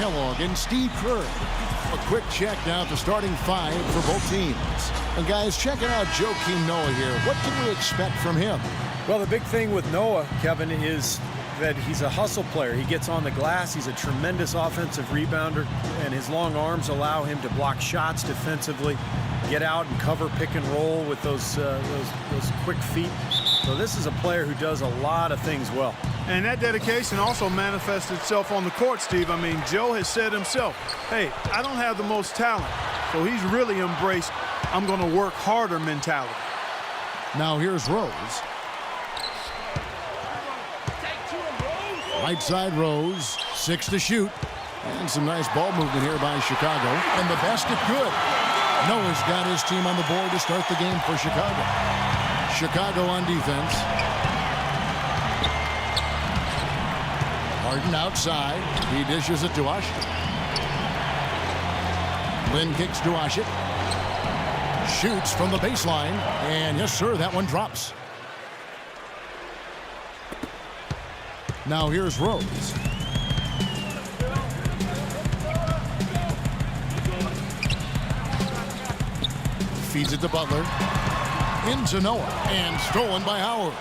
Kellogg and Steve Kerr. A quick check now at the starting five for both teams. And guys, checking out Joakim Noah here. What can we expect from him? Well, the big thing with Noah, Kevin, is that he's a hustle player. He gets on the glass. He's a tremendous offensive rebounder, and his long arms allow him to block shots defensively, get out and cover pick and roll with those quick feet. So this is a player who does a lot of things well. And that dedication also manifests itself on the court, Steve. I mean, Joe has said himself, hey, I don't have the most talent. So he's really embraced, I'm going to work harder mentality. Now here's Rose. Right side Rose, 6 to shoot. And some nice ball movement here by Chicago. And the basket good. Noah's got his team on the board to start the game for Chicago. Chicago on defense. Harden outside. He dishes it to Ashet. Lynn kicks to Ashet. Shoots from the baseline. And yes, sir, that one drops. Now here's Rose. Feeds it to Butler. Into Noah. And stolen by Howard.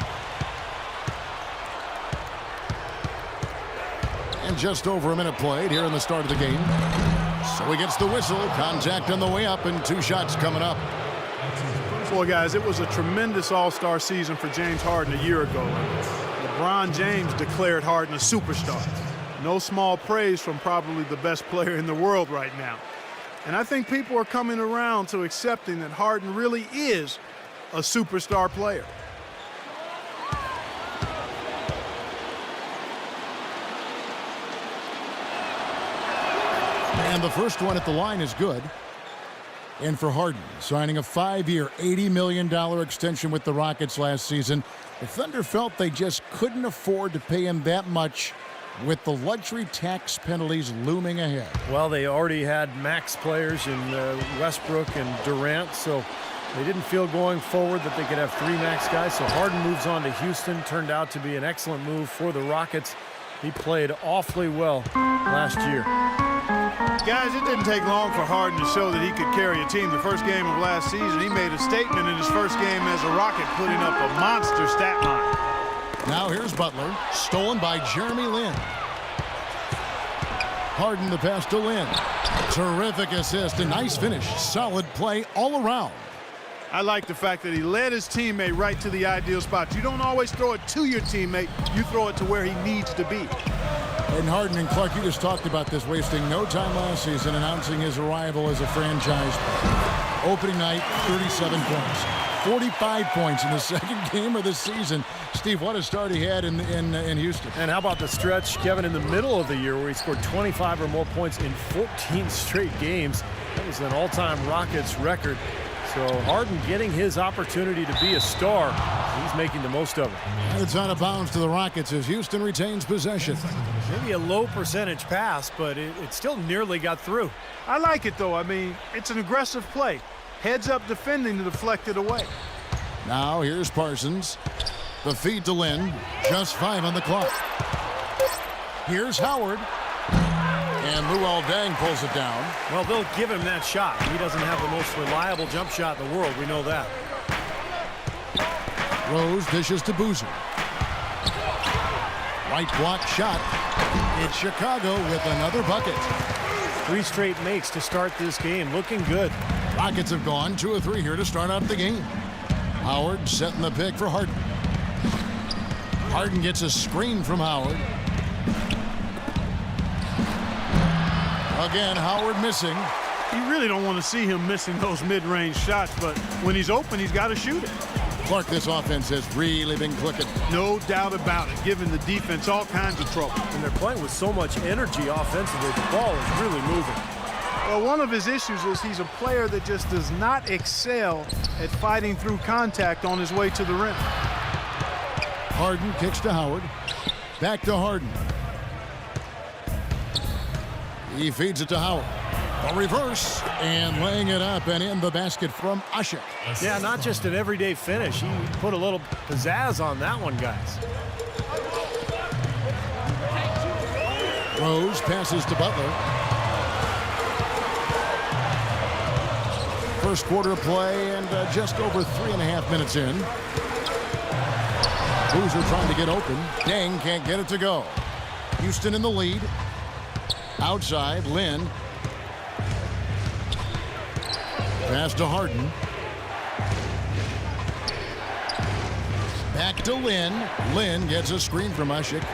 And just over a minute played here in the start of the game. So he gets the whistle. Contact on the way up and 2 shots coming up. Boy, guys, it was a tremendous all-star season for James Harden a year ago. LeBron James declared Harden a superstar. No small praise from probably the best player in the world right now. And I think people are coming around to accepting that Harden really is a superstar player. And the first one at the line is good. And for Harden, signing a 5-year, $80 million extension with the Rockets last season, the Thunder felt they just couldn't afford to pay him that much with the luxury tax penalties looming ahead. Well, they already had max players in Westbrook and Durant, so they didn't feel going forward that they could have 3 max guys. So Harden moves on to Houston. Turned out to be an excellent move for the Rockets. He played awfully well last year. Guys, it didn't take long for Harden to show that he could carry a team. The first game of last season, he made a statement in his first game as a Rocket, putting up a monster stat line. Now here's Butler, stolen by Jeremy Lin. Harden the pass to Lin. Terrific assist, a nice finish. Solid play all around. I like the fact that he led his teammate right to the ideal spot. You don't always throw it to your teammate. You throw it to where he needs to be. And Harden and Clark, you just talked about this, wasting no time last season announcing his arrival as a franchise player. Opening night, 37 points. 45 points in the second game of the season. Steve, what a start he had in Houston. And how about the stretch, Kevin, in the middle of the year where he scored 25 or more points in 14 straight games. That was an all-time Rockets record. So Harden getting his opportunity to be a star. He's making the most of it. And it's out of bounds to the Rockets as Houston retains possession. Maybe a low percentage pass, but it still nearly got through. I like it, though. I mean, it's an aggressive play. Heads up defending to deflect it away. Now here's Parsons. The feed to Lin. Just 5 on the clock. Here's Howard. And Luol Deng pulls it down. Well, they'll give him that shot. He doesn't have the most reliable jump shot in the world. We know that. Rose dishes to Boozer. Right block shot. It's Chicago with another bucket. 3 straight makes to start this game. Looking good. Rockets have gone 2 of 3 here to start out the game. Howard setting the pick for Harden. Harden gets a screen from Howard. Again, Howard missing. You really don't want to see him missing those mid-range shots, but when he's open, he's got to shoot it. Clark, this offense has really been clicking. No doubt about it, giving the defense all kinds of trouble. And they're playing with so much energy offensively. The ball is really moving. Well, one of his issues is he's a player that just does not excel at fighting through contact on his way to the rim. Harden kicks to Howard. Back to Harden. He feeds it to Howard. A reverse, and laying it up and in the basket from Ashet. Yeah, not just an everyday finish. He put a little pizzazz on that one, guys. Rose passes to Butler. First quarter of play and just over 3.5 minutes in. Boozer trying to get open. Deng can't get it to go. Houston in the lead. Outside, Lin. Pass to Harden. Back to Lin. Lin gets a screen from Ashik.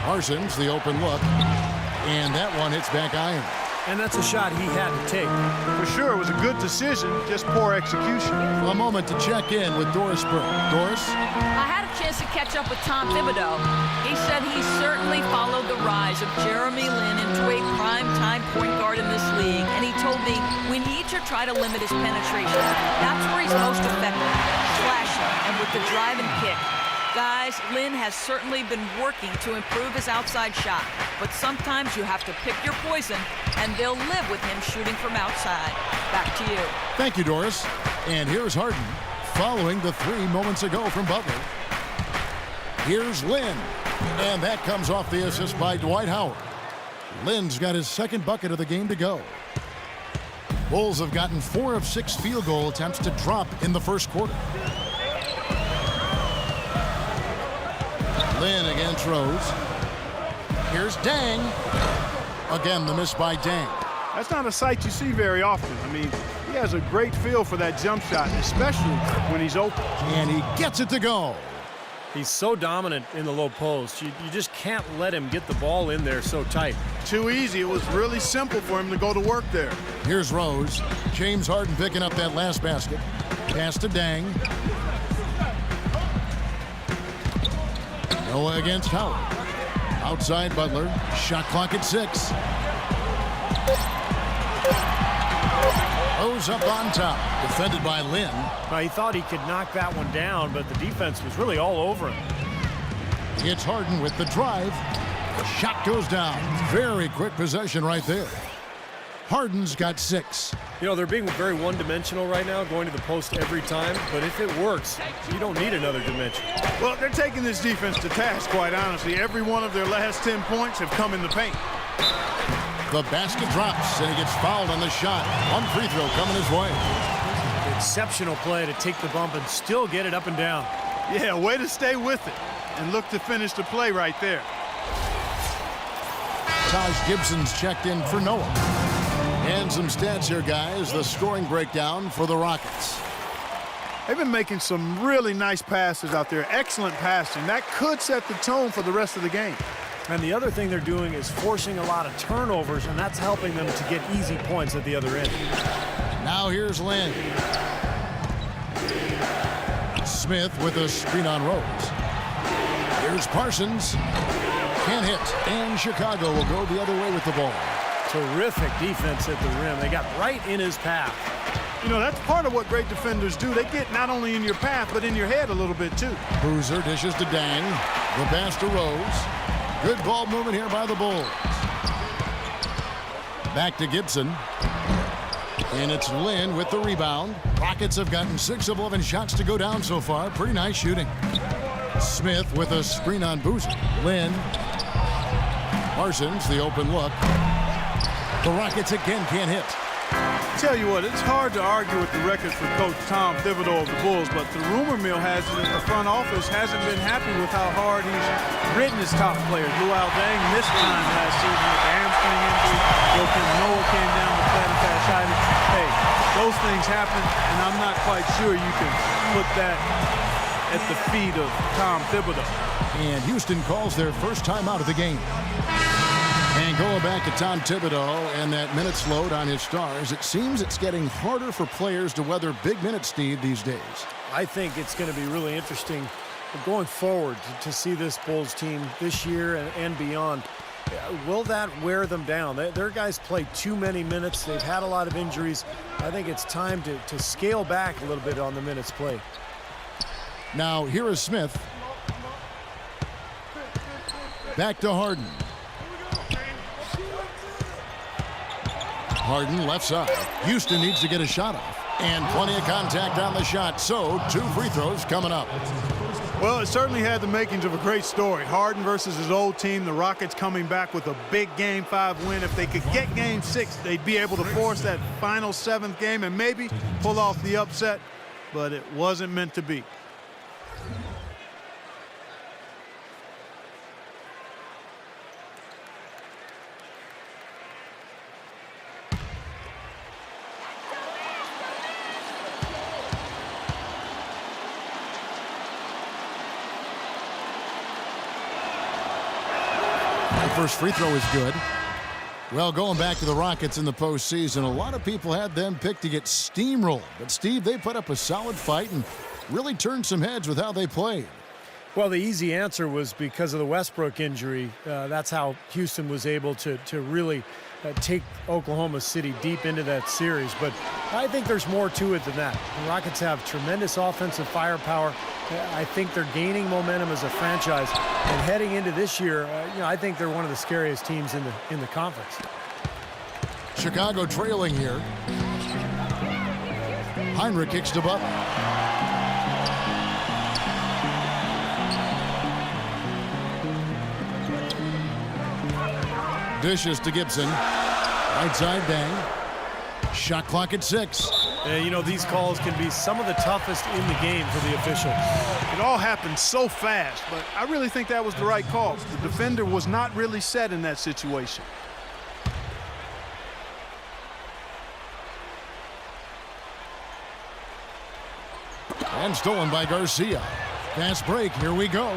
Parsons, the open look. And that one hits back iron. And that's a shot he had to take. For sure, it was a good decision, just poor execution. A moment to check in with Doris Burke. Doris? I had a chance to catch up with Tom Thibodeau. He said he certainly followed the rise of Jeremy Lin into a prime-time point guard in this league, and he told me we need to try to limit his penetration. That's where he's most effective, slashing and with the drive and kick. Guys, Lin has certainly been working to improve his outside shot, but sometimes you have to pick your poison, and they'll live with him shooting from outside. Back to you. Thank you, Doris. And here's Harden, following the 3 moments ago from Butler. Here's Lin, and that comes off the assist by Dwight Howard. Lin's got his second bucket of the game to go. Bulls have gotten 4 of 6 field goal attempts to drop in the first quarter. Lin against Rose. Here's Deng. Again, the miss by Deng. That's not a sight you see very often. I mean, he has a great feel for that jump shot, especially when he's open. And he gets it to go. He's so dominant in the low post. You just can't let him get the ball in there so tight. Too easy. It was really simple for him to go to work there. Here's Rose. James Harden picking up that last basket. Pass to Deng. Noah against Howard. Outside Butler. Shot clock at 6. Rose up on top. Defended by Lin. Now, he thought he could knock that one down, but the defense was really all over him. It's Harden with the drive. The shot goes down. Very quick possession right there. Harden's got 6. You know, they're being very one-dimensional right now, going to the post every time, but if it works, you don't need another dimension. Well, they're taking this defense to task, quite honestly. Every one of their last 10 points have come in the paint. The basket drops, and he gets fouled on the shot. One free throw coming his way. Exceptional play to take the bump and still get it up and down. Yeah, way to stay with it and look to finish the play right there. Taj Gibson's checked in for Noah. And some stats here, guys. The scoring breakdown for the Rockets. They've been making some really nice passes out there. Excellent passing. That could set the tone for the rest of the game. And the other thing they're doing is forcing a lot of turnovers, and that's helping them to get easy points at the other end. Now here's Lin. Smith with a screen on Rose. Here's Parsons. Can't hit. And Chicago will go the other way with the ball. Terrific defense at the rim. They got right in his path. You know, that's part of what great defenders do. They get not only in your path, but in your head a little bit, too. Boozer dishes to Deng. The pass to Rose. Good ball movement here by the Bulls. Back to Gibson. And it's Lin with the rebound. Rockets have gotten 6 of 11 shots to go down so far. Pretty nice shooting. Smith with a screen on Boozer. Lin. Parsons, the open look. The Rockets again can't hit. Tell you what, it's hard to argue with the record for Coach Tom Thibodeau of the Bulls, but the rumor mill has it that the front office hasn't been happy with how hard he's ridden his top players. Luol Deng missed time last season with the hamstring injury. Joakim Noah came down with fasciitis. Hey, those things happen, and I'm not quite sure you can put that at the feet of Tom Thibodeau. And Houston calls their first time out of the game. And going back to Tom Thibodeau and that minutes load on his stars, it seems it's getting harder for players to weather big minutes, Steve, these days. I think it's going to be really interesting going forward to see this Bulls team this year and beyond. Will that wear them down? Their guys play too many minutes. They've had a lot of injuries. I think it's time to scale back a little bit on the minutes played. Now, here is Smith. Back to Harden. Harden left side. Houston needs to get a shot off. And plenty of contact on the shot, so 2 free throws coming up. Well, it certainly had the makings of a great story. Harden versus his old team, the Rockets coming back with a big Game 5 win. If they could get Game 6, they'd be able to force that final 7th game and maybe pull off the upset, but it wasn't meant to be. First free throw is good. Well, going back to the Rockets in the postseason, a lot of people had them picked to get steamrolled. But, Steve, they put up a solid fight and really turned some heads with how they played. Well, the easy answer was because of the Westbrook injury. That's how Houston was able to really take Oklahoma City deep into that series. But I think there's more to it than that. The Rockets have tremendous offensive firepower. I think they're gaining momentum as a franchise. And heading into this year, I think they're one of the scariest teams in the conference. Chicago trailing here. Heinrich kicks to Butler. Dishes to Gibson. Right side bang. Shot clock at 6. These calls can be some of the toughest in the game for the officials. It all happened so fast, but I really think that was the right call. The defender was not really set in that situation. And stolen by Garcia. Fast break, here we go.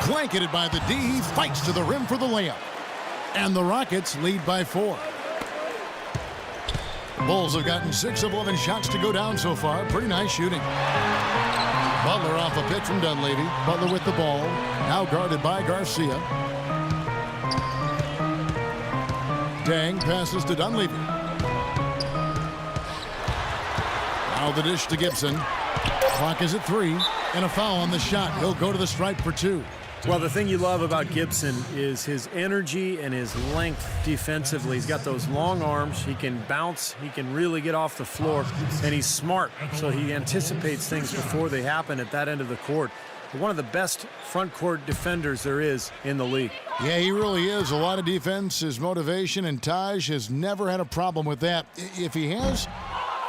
Blanketed by the D, he fights to the rim for the layup. And the Rockets lead by 4. Bulls have gotten 6 of 11 shots to go down so far. Pretty nice shooting. Butler off a pitch from Dunleavy. Butler with the ball. Now guarded by Garcia. Dang passes to Dunleavy. Now the dish to Gibson. Clock is at 3. And a foul on the shot. He'll go to the stripe for 2. Well, the thing you love about Gibson is his energy and his length defensively. He's got those long arms. He can bounce. He can really get off the floor. And he's smart, so he anticipates things before they happen at that end of the court. One of the best front court defenders there is in the league. Yeah, he really is. A lot of defense, his motivation, and Taj has never had a problem with that. If he has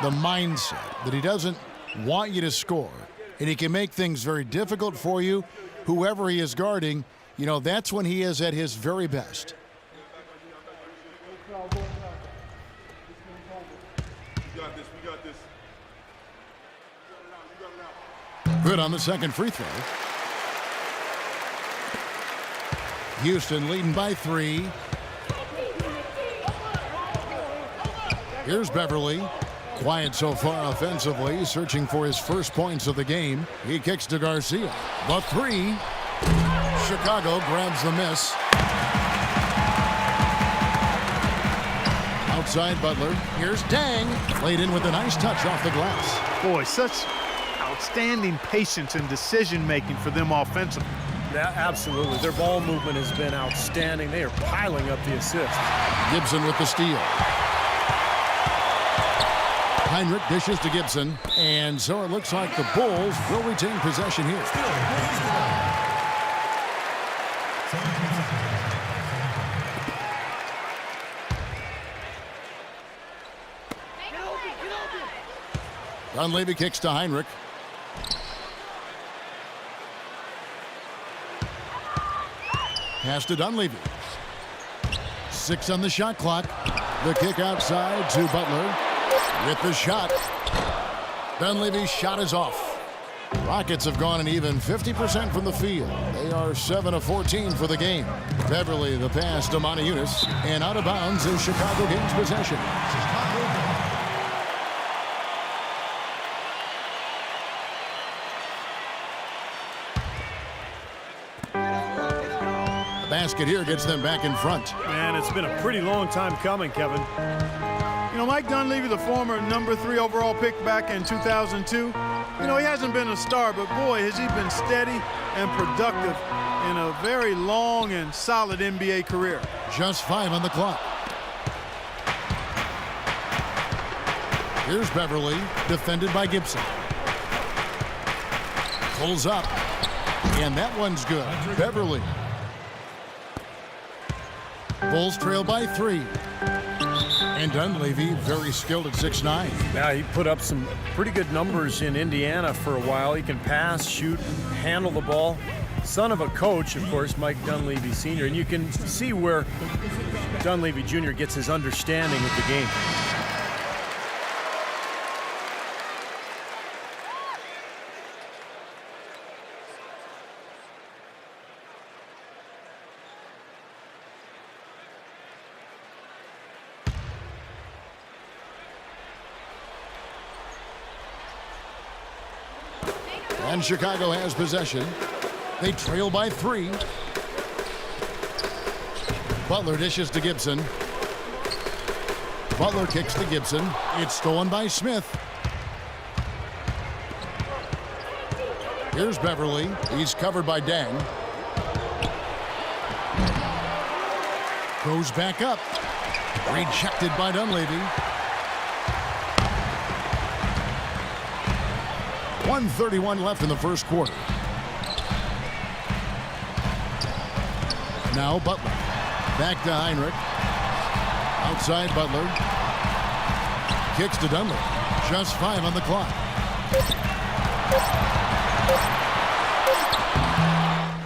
the mindset that he doesn't want you to score, and he can make things very difficult for you, whoever he is guarding, that's when he is at his very best. We got this. Good on the second free throw. Houston leading by 3. Here's Beverly. Quiet so far offensively, searching for his first points of the game. He kicks to Garcia. The 3. Chicago grabs the miss. Outside Butler. Here's Dang. Laid in with a nice touch off the glass. Boy, such outstanding patience and decision-making for them offensively. Yeah, absolutely. Their ball movement has been outstanding. They are piling up the assists. Gibson with the steal. Heinrich dishes to Gibson, and so it looks like the Bulls will retain possession here. Dunleavy kicks to Heinrich. Pass to Dunleavy. 6 on the shot clock. The kick outside to Butler. With the shot. Dunleavy's shot is off. Rockets have gone an even 50% from the field. They are 7 of 14 for the game. Beverly the pass to Moniunas. And out of bounds as Chicago gains possession. The basket here gets them back in front. Man, it's been a pretty long time coming, Kevin. Mike Dunleavy, the former number 3 overall pick back in 2002, he hasn't been a star, but boy, has he been steady and productive in a very long and solid NBA career. Just 5 on the clock. Here's Beverly, defended by Gibson. Pulls up. And that one's good. Beverly. Bulls trail by 3. And Dunleavy, very skilled at 6'9". Now, he put up some pretty good numbers in Indiana for a while. He can pass, shoot, handle the ball. Son of a coach, of course, Mike Dunleavy Sr. And you can see where Dunleavy Jr. gets his understanding of the game. And Chicago has possession. They trail by 3. Butler dishes to Gibson. Butler kicks to Gibson. It's stolen by Smith. Here's Beverly. He's covered by Dang. Goes back up. Rejected by Dunleavy. 1:31 left in the first quarter. Now Butler. Back to Heinrich. Outside Butler. Kicks to Dunleavy. Just 5 on the clock.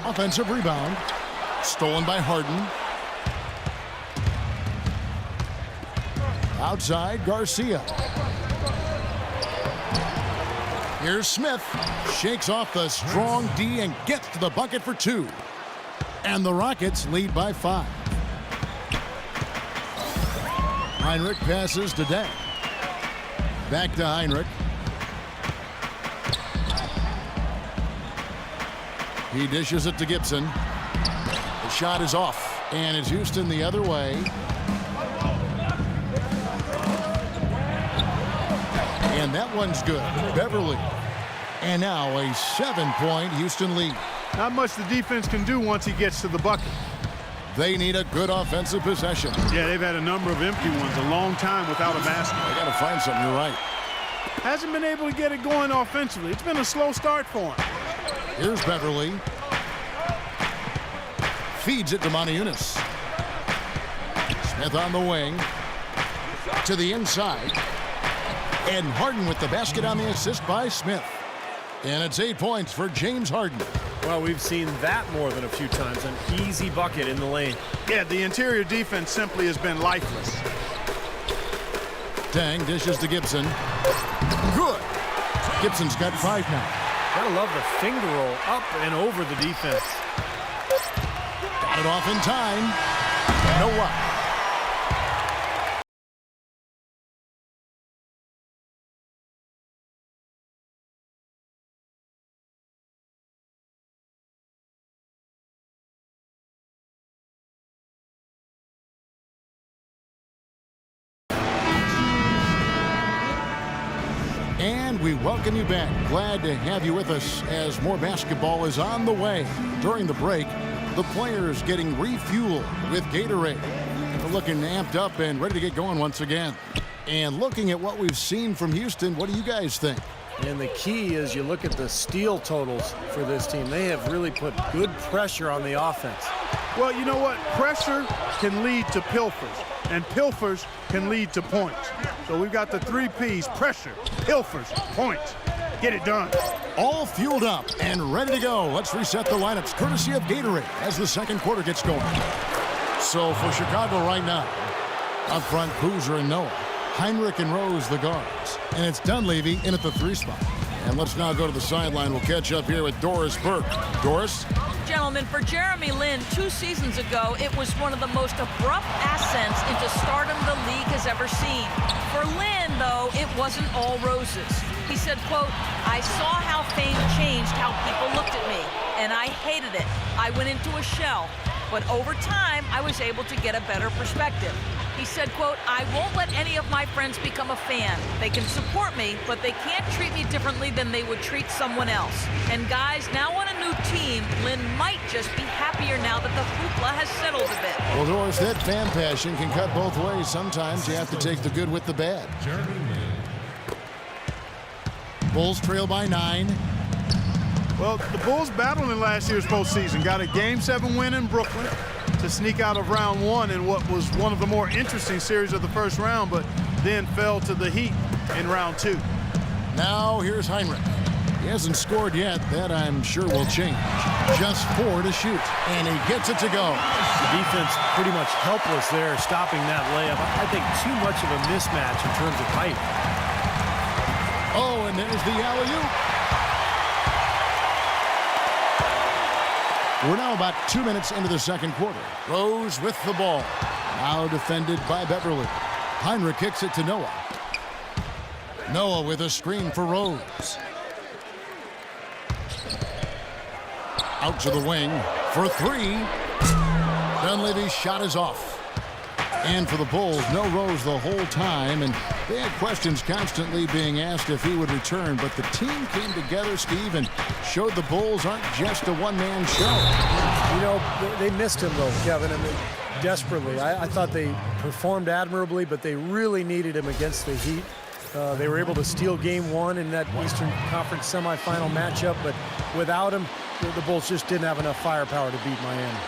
Offensive rebound. Stolen by Harden. Outside Garcia. Here's Smith. Shakes off the strong D and gets to the bucket for 2. And the Rockets lead by 5. Heinrich passes to Dang. Back to Heinrich. He dishes it to Gibson. The shot is off. And it's Houston the other way. And that one's good. Beverly. And now a 7-point Houston lead. Not much the defense can do once he gets to the bucket. They need a good offensive possession. Yeah, they've had a number of empty ones, a long time without a basket. They got to find something. You're right. Hasn't been able to get it going offensively. It's been a slow start for him. Here's Beverly. Feeds it to Moniunas. Smith on the wing. To the inside. And Harden with the basket on the assist by Smith. And it's 8 points for James Harden. Well, we've seen that more than a few times. An easy bucket in the lane. Yeah, the interior defense simply has been lifeless. Dang dishes to Gibson. Good. Gibson's got 5 now. Gotta love the finger roll up and over the defense. Got it off in time. No luck. And we welcome you back. Glad to have you with us as more basketball is on the way. During the break, the players getting refueled with Gatorade. They're looking amped up and ready to get going once again. And looking at what we've seen from Houston, what do you guys think? And the key is you look at the steal totals for this team. They have really put good pressure on the offense. Well, you know what? Pressure can lead to pilfers, and pilfers can lead to points. So we've got the 3 Ps: pressure, pilfers, points. Get it done. All fueled up and ready to go. Let's reset the lineups courtesy of Gatorade as the second quarter gets going. So for Chicago right now, up front, Boozer and Noah. Heinrich and Rose, the guards. And it's Dunleavy in at the 3 spot. And let's now go to the sideline. We'll catch up here with Doris Burke. Doris? Gentlemen, for Jeremy Lin, 2 seasons ago, it was one of the most abrupt ascents into stardom the league has ever seen. For Lin, though, it wasn't all roses. He said, quote, "I saw how fame changed how people looked at me, and I hated it. I went into a shell. But over time, I was able to get a better perspective." He said, quote, "I won't let any of my friends become a fan. They can support me, but they can't treat me differently than they would treat someone else. And guys, now on a new team, Lin might just be happier now that the hoopla has settled a bit." Well, Doris, that fan passion can cut both ways. Sometimes you have to take the good with the bad. Bulls trail by 9. Well, the Bulls battled in last year's postseason. Got a Game 7 win in Brooklyn to sneak out of round one in what was one of the more interesting series of the first round, but then fell to the Heat in round two. Now here's Heinrich. He hasn't scored yet. That I'm sure will change. Just 4 to shoot, and he gets it to go. The defense pretty much helpless there, stopping that layup. I think too much of a mismatch in terms of height. Oh, and there's the alley-oop. We're now about 2 minutes into the second quarter. Rose with the ball. Now defended by Beverly. Heinrich kicks it to Noah. Noah with a screen for Rose. Out to the wing for 3. Dunleavy's shot is off. And for the Bulls, no Rose the whole time, and they had questions constantly being asked if he would return, but the team came together, Steve, and showed the Bulls aren't just a one-man show. You know, they missed him, though, Kevin, and desperately. I thought they performed admirably, but they really needed him against the Heat. They were able to steal game 1 in that Eastern Conference semifinal matchup, but without him, the Bulls just didn't have enough firepower to beat Miami.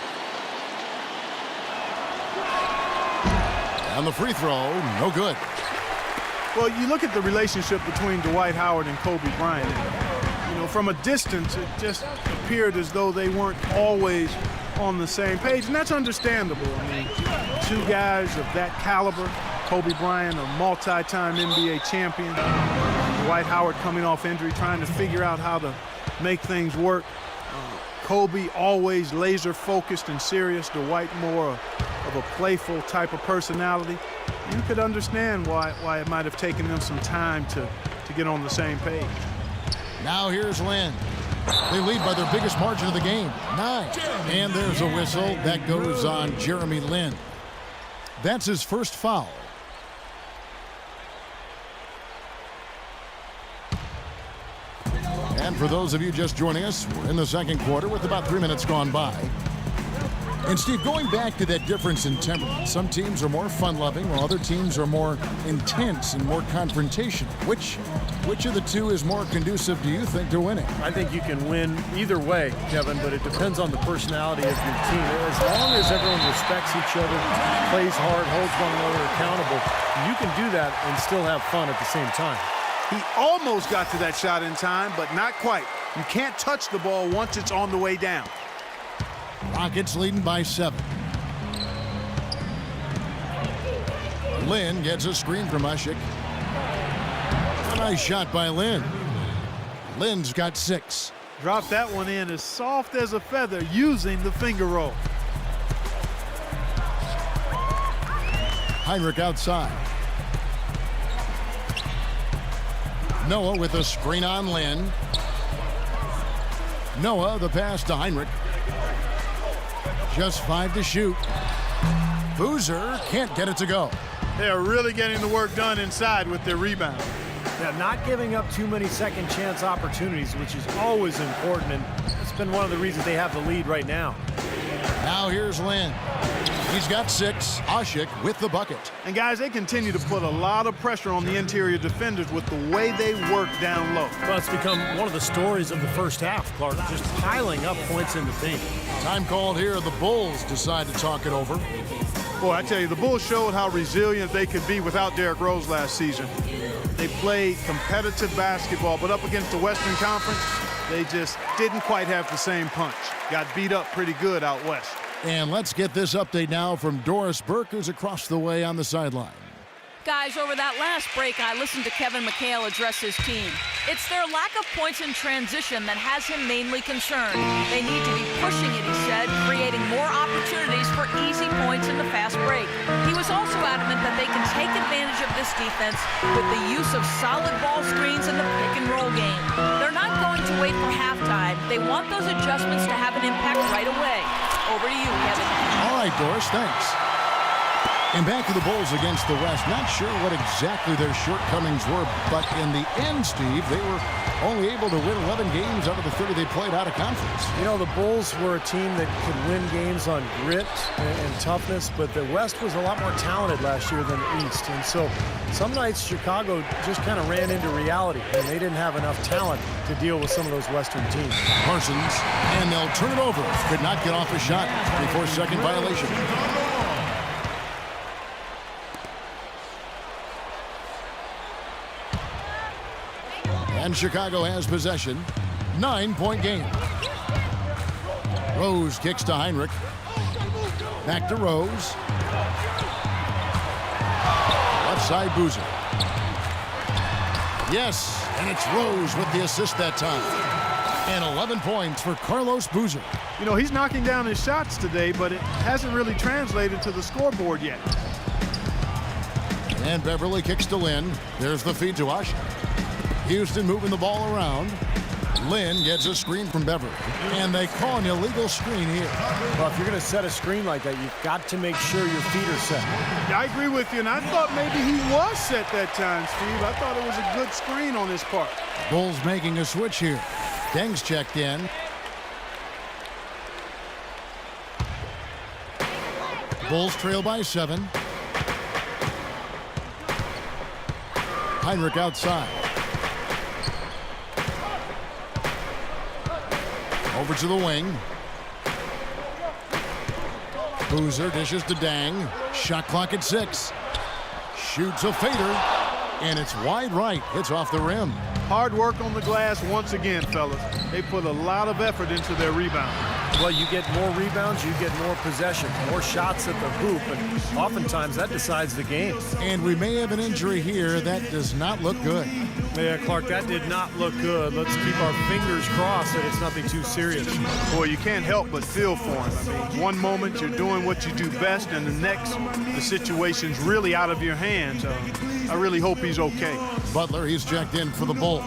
And the free throw, no good. Well, you look at the relationship between Dwight Howard and Kobe Bryant. You know, from a distance, it just appeared as though they weren't always on the same page, and that's understandable. I mean, 2 guys of that caliber, Kobe Bryant, a multi-time NBA champion, Dwight Howard coming off injury, trying to figure out how to make things work. Kobe always laser-focused and serious. Dwight more of a playful type of personality. You could understand why it might have taken them some time to get on the same page. Now here's Lin. They lead by their biggest margin of the game, 9. And there's a whistle. That goes on Jeremy Lin. That's his first foul. And for those of you just joining us, we're in the second quarter with about 3 minutes gone by. And Steve, going back to that difference in temperament, some teams are more fun-loving while other teams are more intense and more confrontational. Which of the two is more conducive, do you think, to winning? I think you can win either way, Kevin, but it depends on the personality of your team. As long as everyone respects each other, plays hard, holds one another accountable, you can do that and still have fun at the same time. He almost got to that shot in time, but not quite. You can't touch the ball once it's on the way down. Rockets leading by 7. Lin gets a screen from Ushik. A nice shot by Lin. Lin's got 6. Dropped that one in as soft as a feather using the finger roll. Heinrich outside. Noah with a screen on Lin. Noah, the pass to Heinrich. Just 5 to shoot. Boozer can't get it to go. They are really getting the work done inside with their rebound. Yeah, not giving up too many second chance opportunities, which is always important, and it's been one of the reasons they have the lead right now. Now here's Lin. He's got 6. Ushik with the bucket. And guys, they continue to put a lot of pressure on the interior defenders with the way they work down low. Well, it's become one of the stories of the first half, Clark, just piling up points in the paint. Time called here. The Bulls decide to talk it over. Boy, I tell you, the Bulls showed how resilient they could be without Derrick Rose last season. They played competitive basketball, but up against the Western Conference, they just didn't quite have the same punch. Got beat up pretty good out west. And let's get this update now from Doris Burke, who's across the way on the sideline. Guys, over that last break, I listened to Kevin McHale address his team. It's their lack of points in transition that has him mainly concerned. They need to be pushing it, he said, creating more opportunities for easy points in the fast break. He was also adamant that they can take advantage of this defense with the use of solid ball screens in the pick-and-roll game. They're not going to wait for halftime. They want those adjustments to have an impact right away. Over to you, Kevin. All right, Doris, thanks. And back to the Bulls against the West. Not sure what exactly their shortcomings were, but in the end, Steve, they were only able to win 11 games out of the 30 they played out of conference. You know, the Bulls were a team that could win games on grit and toughness, but the West was a lot more talented last year than the East. And so some nights Chicago just kind of ran into reality, and they didn't have enough talent to deal with some of those Western teams. Parsons, and they'll turn it over. Could not get off a shot before second violation. And Chicago has possession. 9-point game. Rose kicks to Heinrich. Back to Rose. Left side Boozer. Yes, and it's Rose with the assist that time. And 11 points for Carlos Boozer. You know, he's knocking down his shots today, but it hasn't really translated to the scoreboard yet. And Beverly kicks to Lynn. There's the feed to Usher. Houston moving the ball around. Lynn gets a screen from Beverly. And they call an illegal screen here. Well, if you're going to set a screen like that, you've got to make sure your feet are set. Yeah, I agree with you, and I thought maybe he was set that time, Steve. I thought it was a good screen on his part. Bulls making a switch here. Deng's checked in. Bulls trail by 7. Heinrich outside. Over to the wing. Boozer dishes to Deng. Shot clock at 6. Shoots a fader. And it's wide right. It's off the rim. Hard work on the glass once again, fellas. They put a lot of effort into their rebound. Well, you get more rebounds, you get more possession, more shots at the hoop, and oftentimes that decides the game. And we may have an injury here. That does not look good. Yeah, Clark, that did not look good. Let's keep our fingers crossed that it's nothing too serious. Boy, you can't help but feel for him. I mean, one moment you're doing what you do best, and the next, the situation's really out of your hands. I really hope he's okay. Butler, he's checked in for the Bulls.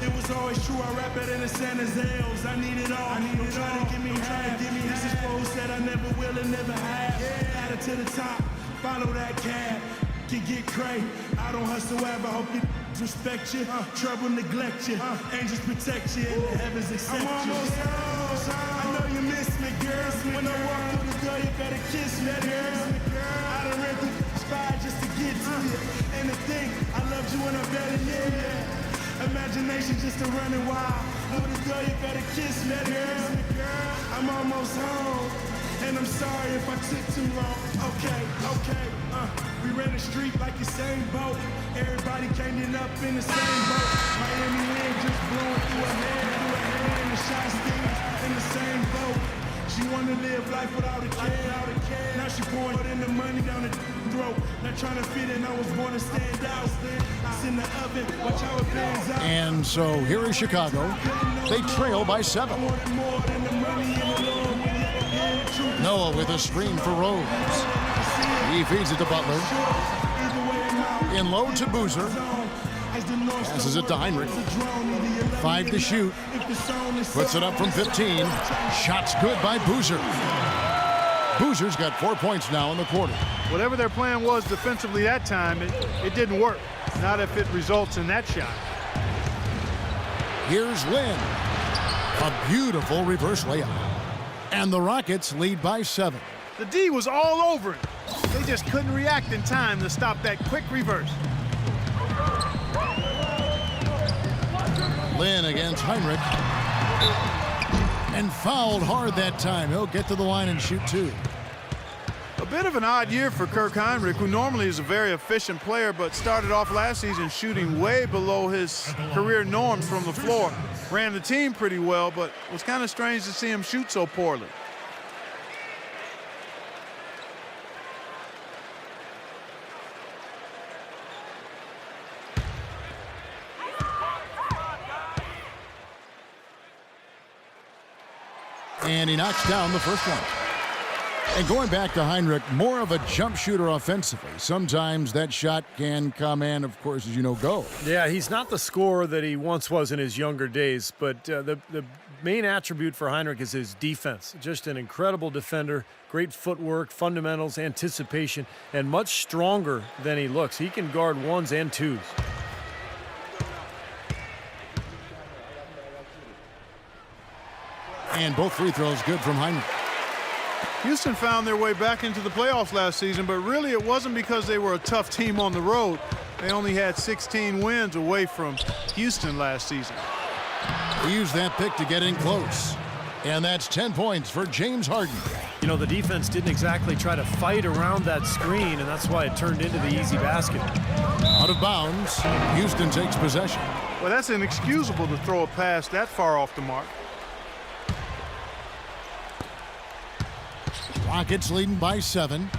It was always true, I rap better than Santa Zales. I need it all. Don't try to give me half. This is folks that I never will and never have. Add it to the top, follow that cab. Can get cray. I don't hustle ever. Hope you respect you. Trouble neglect you. Angels protect you and the heavens accept you. I'm almost home. I know you miss me, girl. When I walk through the door, you better kiss me, girl. I done ran through the spy just to get to you. And to think I loved you when I better yeah. Imagination just a running wild. Through the door, you better kiss me, girl. I'm almost home. And I'm sorry if I took too long. Okay. We ran the street like the same boat. Everybody came in up in the same boat. Miami wind just blowing through her hair. And the shot stings in the same boat. She wanna live life without a care. Now she pouring in the money down the throat. Not trying to fit in, I was born to stand out. It's in the oven, watch how it pans out. And so here is Chicago. They trail by 7. Noah with a screen for Rose. He feeds it to Butler. In low to Boozer. Passes it to Heinrich. 5 to shoot. Puts it up from 15. Shots good by Boozer. Boozer's got 4 points now in the quarter. Whatever their plan was defensively that time, it didn't work. Not if it results in that shot. Here's Lynn. A beautiful reverse layup. And the Rockets lead by 7. The D was all over him. They just couldn't react in time to stop that quick reverse. Lynn against Heinrich. And fouled hard that time. He'll get to the line and shoot 2. A bit of an odd year for Kirk Heinrich, who normally is a very efficient player, but started off last season shooting way below his career norms from the floor. Ran the team pretty well, but it was kind of strange to see him shoot so poorly. And he knocks down the first one. And going back to Heinrich, more of a jump shooter offensively. Sometimes that shot can come and, of course, as you know, go. Yeah, he's not the scorer that he once was in his younger days, but the main attribute for Hinrich is his defense. Just an incredible defender, great footwork, fundamentals, anticipation, and much stronger than he looks. He can guard ones and twos. And both free throws good from Hinrich. Houston found their way back into the playoffs last season, but really it wasn't because they were a tough team on the road. They only had 16 wins away from Houston last season. He used that pick to get in close. And that's 10 points for James Harden. You know, the defense didn't exactly try to fight around that screen, and that's why it turned into the easy basket. Out of bounds, Houston takes possession. Well, that's inexcusable to throw a pass that far off the mark. Rockets leading by 7.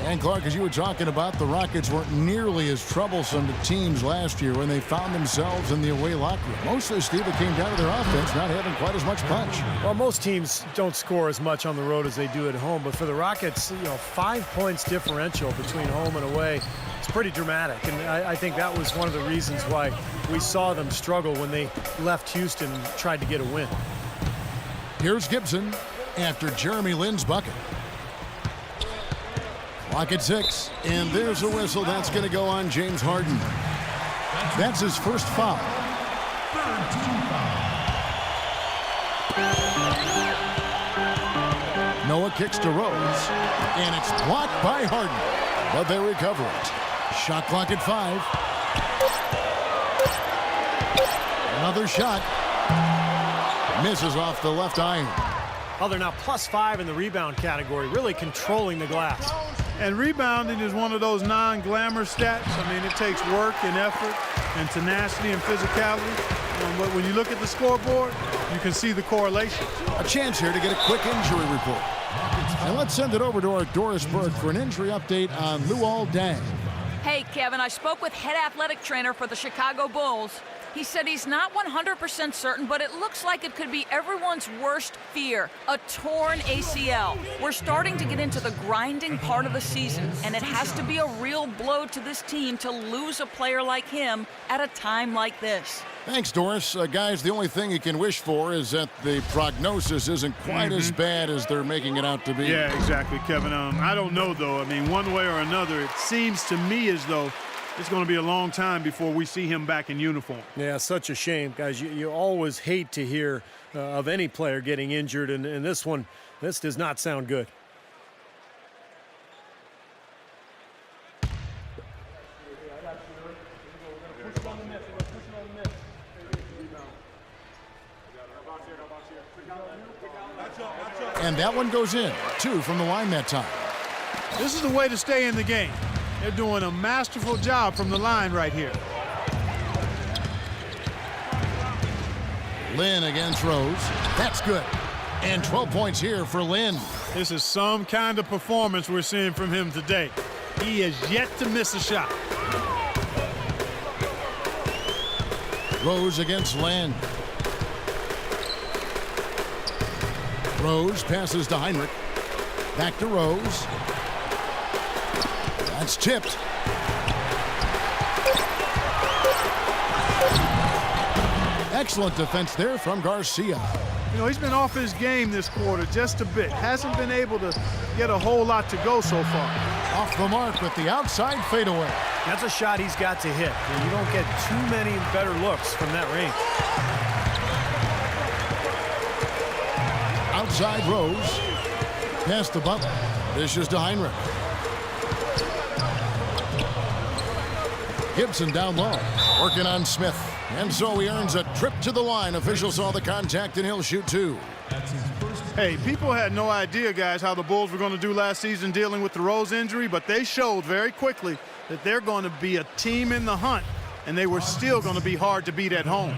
And Clark, as you were talking about, the Rockets weren't nearly as troublesome to teams last year when they found themselves in the away locker room. Mostly, Steve, it came down to their offense not having quite as much punch. Well, most teams don't score as much on the road as they do at home, but for the Rockets, 5 points differential between home and away, it's pretty dramatic. And I think that was one of the reasons why we saw them struggle when they left Houston and tried to get a win. Here's Gibson after Jeremy Lin's bucket. Clock at 6, and there's a whistle. That's going to go on James Harden. That's his first foul. Noah kicks to Rose, and it's blocked by Harden, but they recover it. Shot clock at 5. Another shot. Misses off the left iron. Oh, they're now +5 in the rebound category, really controlling the glass. And rebounding is one of those non-glamour stats. I mean, it takes work and effort and tenacity and physicality. But when you look at the scoreboard, you can see the correlation. A chance here to get a quick injury report. And let's send it over to our Doris Burke for an injury update on Luol Deng. Hey, Kevin, I spoke with head athletic trainer for the Chicago Bulls. He said he's not 100% certain, but it looks like it could be everyone's worst fear, a torn ACL. We're starting to get into the grinding part of the season, and it has to be a real blow to this team to lose a player like him at a time like this. Thanks, Doris. Guys, the only thing you can wish for is that the prognosis isn't quite as bad as they're making it out to be. Yeah, exactly, Kevin. I don't know, though. I mean, one way or another, it seems to me as though it's going to be a long time before we see him back in uniform. Yeah, such a shame, guys. You always hate to hear of any player getting injured, and this does not sound good. And that one goes in. 2 from the line that time. This is the way to stay in the game. They're doing a masterful job from the line right here. Lin against Rose. That's good. And 12 points here for Lin. This is some kind of performance we're seeing from him today. He has yet to miss a shot. Rose against Lin. Rose passes to Hinrich. Back to Rose. That's tipped. Excellent defense there from Garcia. You know, he's been off his game this quarter just a bit. Hasn't been able to get a whole lot to go so far. Off the mark with the outside fadeaway. That's a shot he's got to hit. You don't get too many better looks from that range. Outside Rose. Pass to Butler. Dishes to Hinrich. Gibson down low. Working on Smith. And so he earns a trip to the line. Official saw the contact and he'll shoot 2. Hey, people had no idea, guys, how the Bulls were going to do last season dealing with the Rose injury, but they showed very quickly that they're going to be a team in the hunt, and they were still going to be hard to beat at home.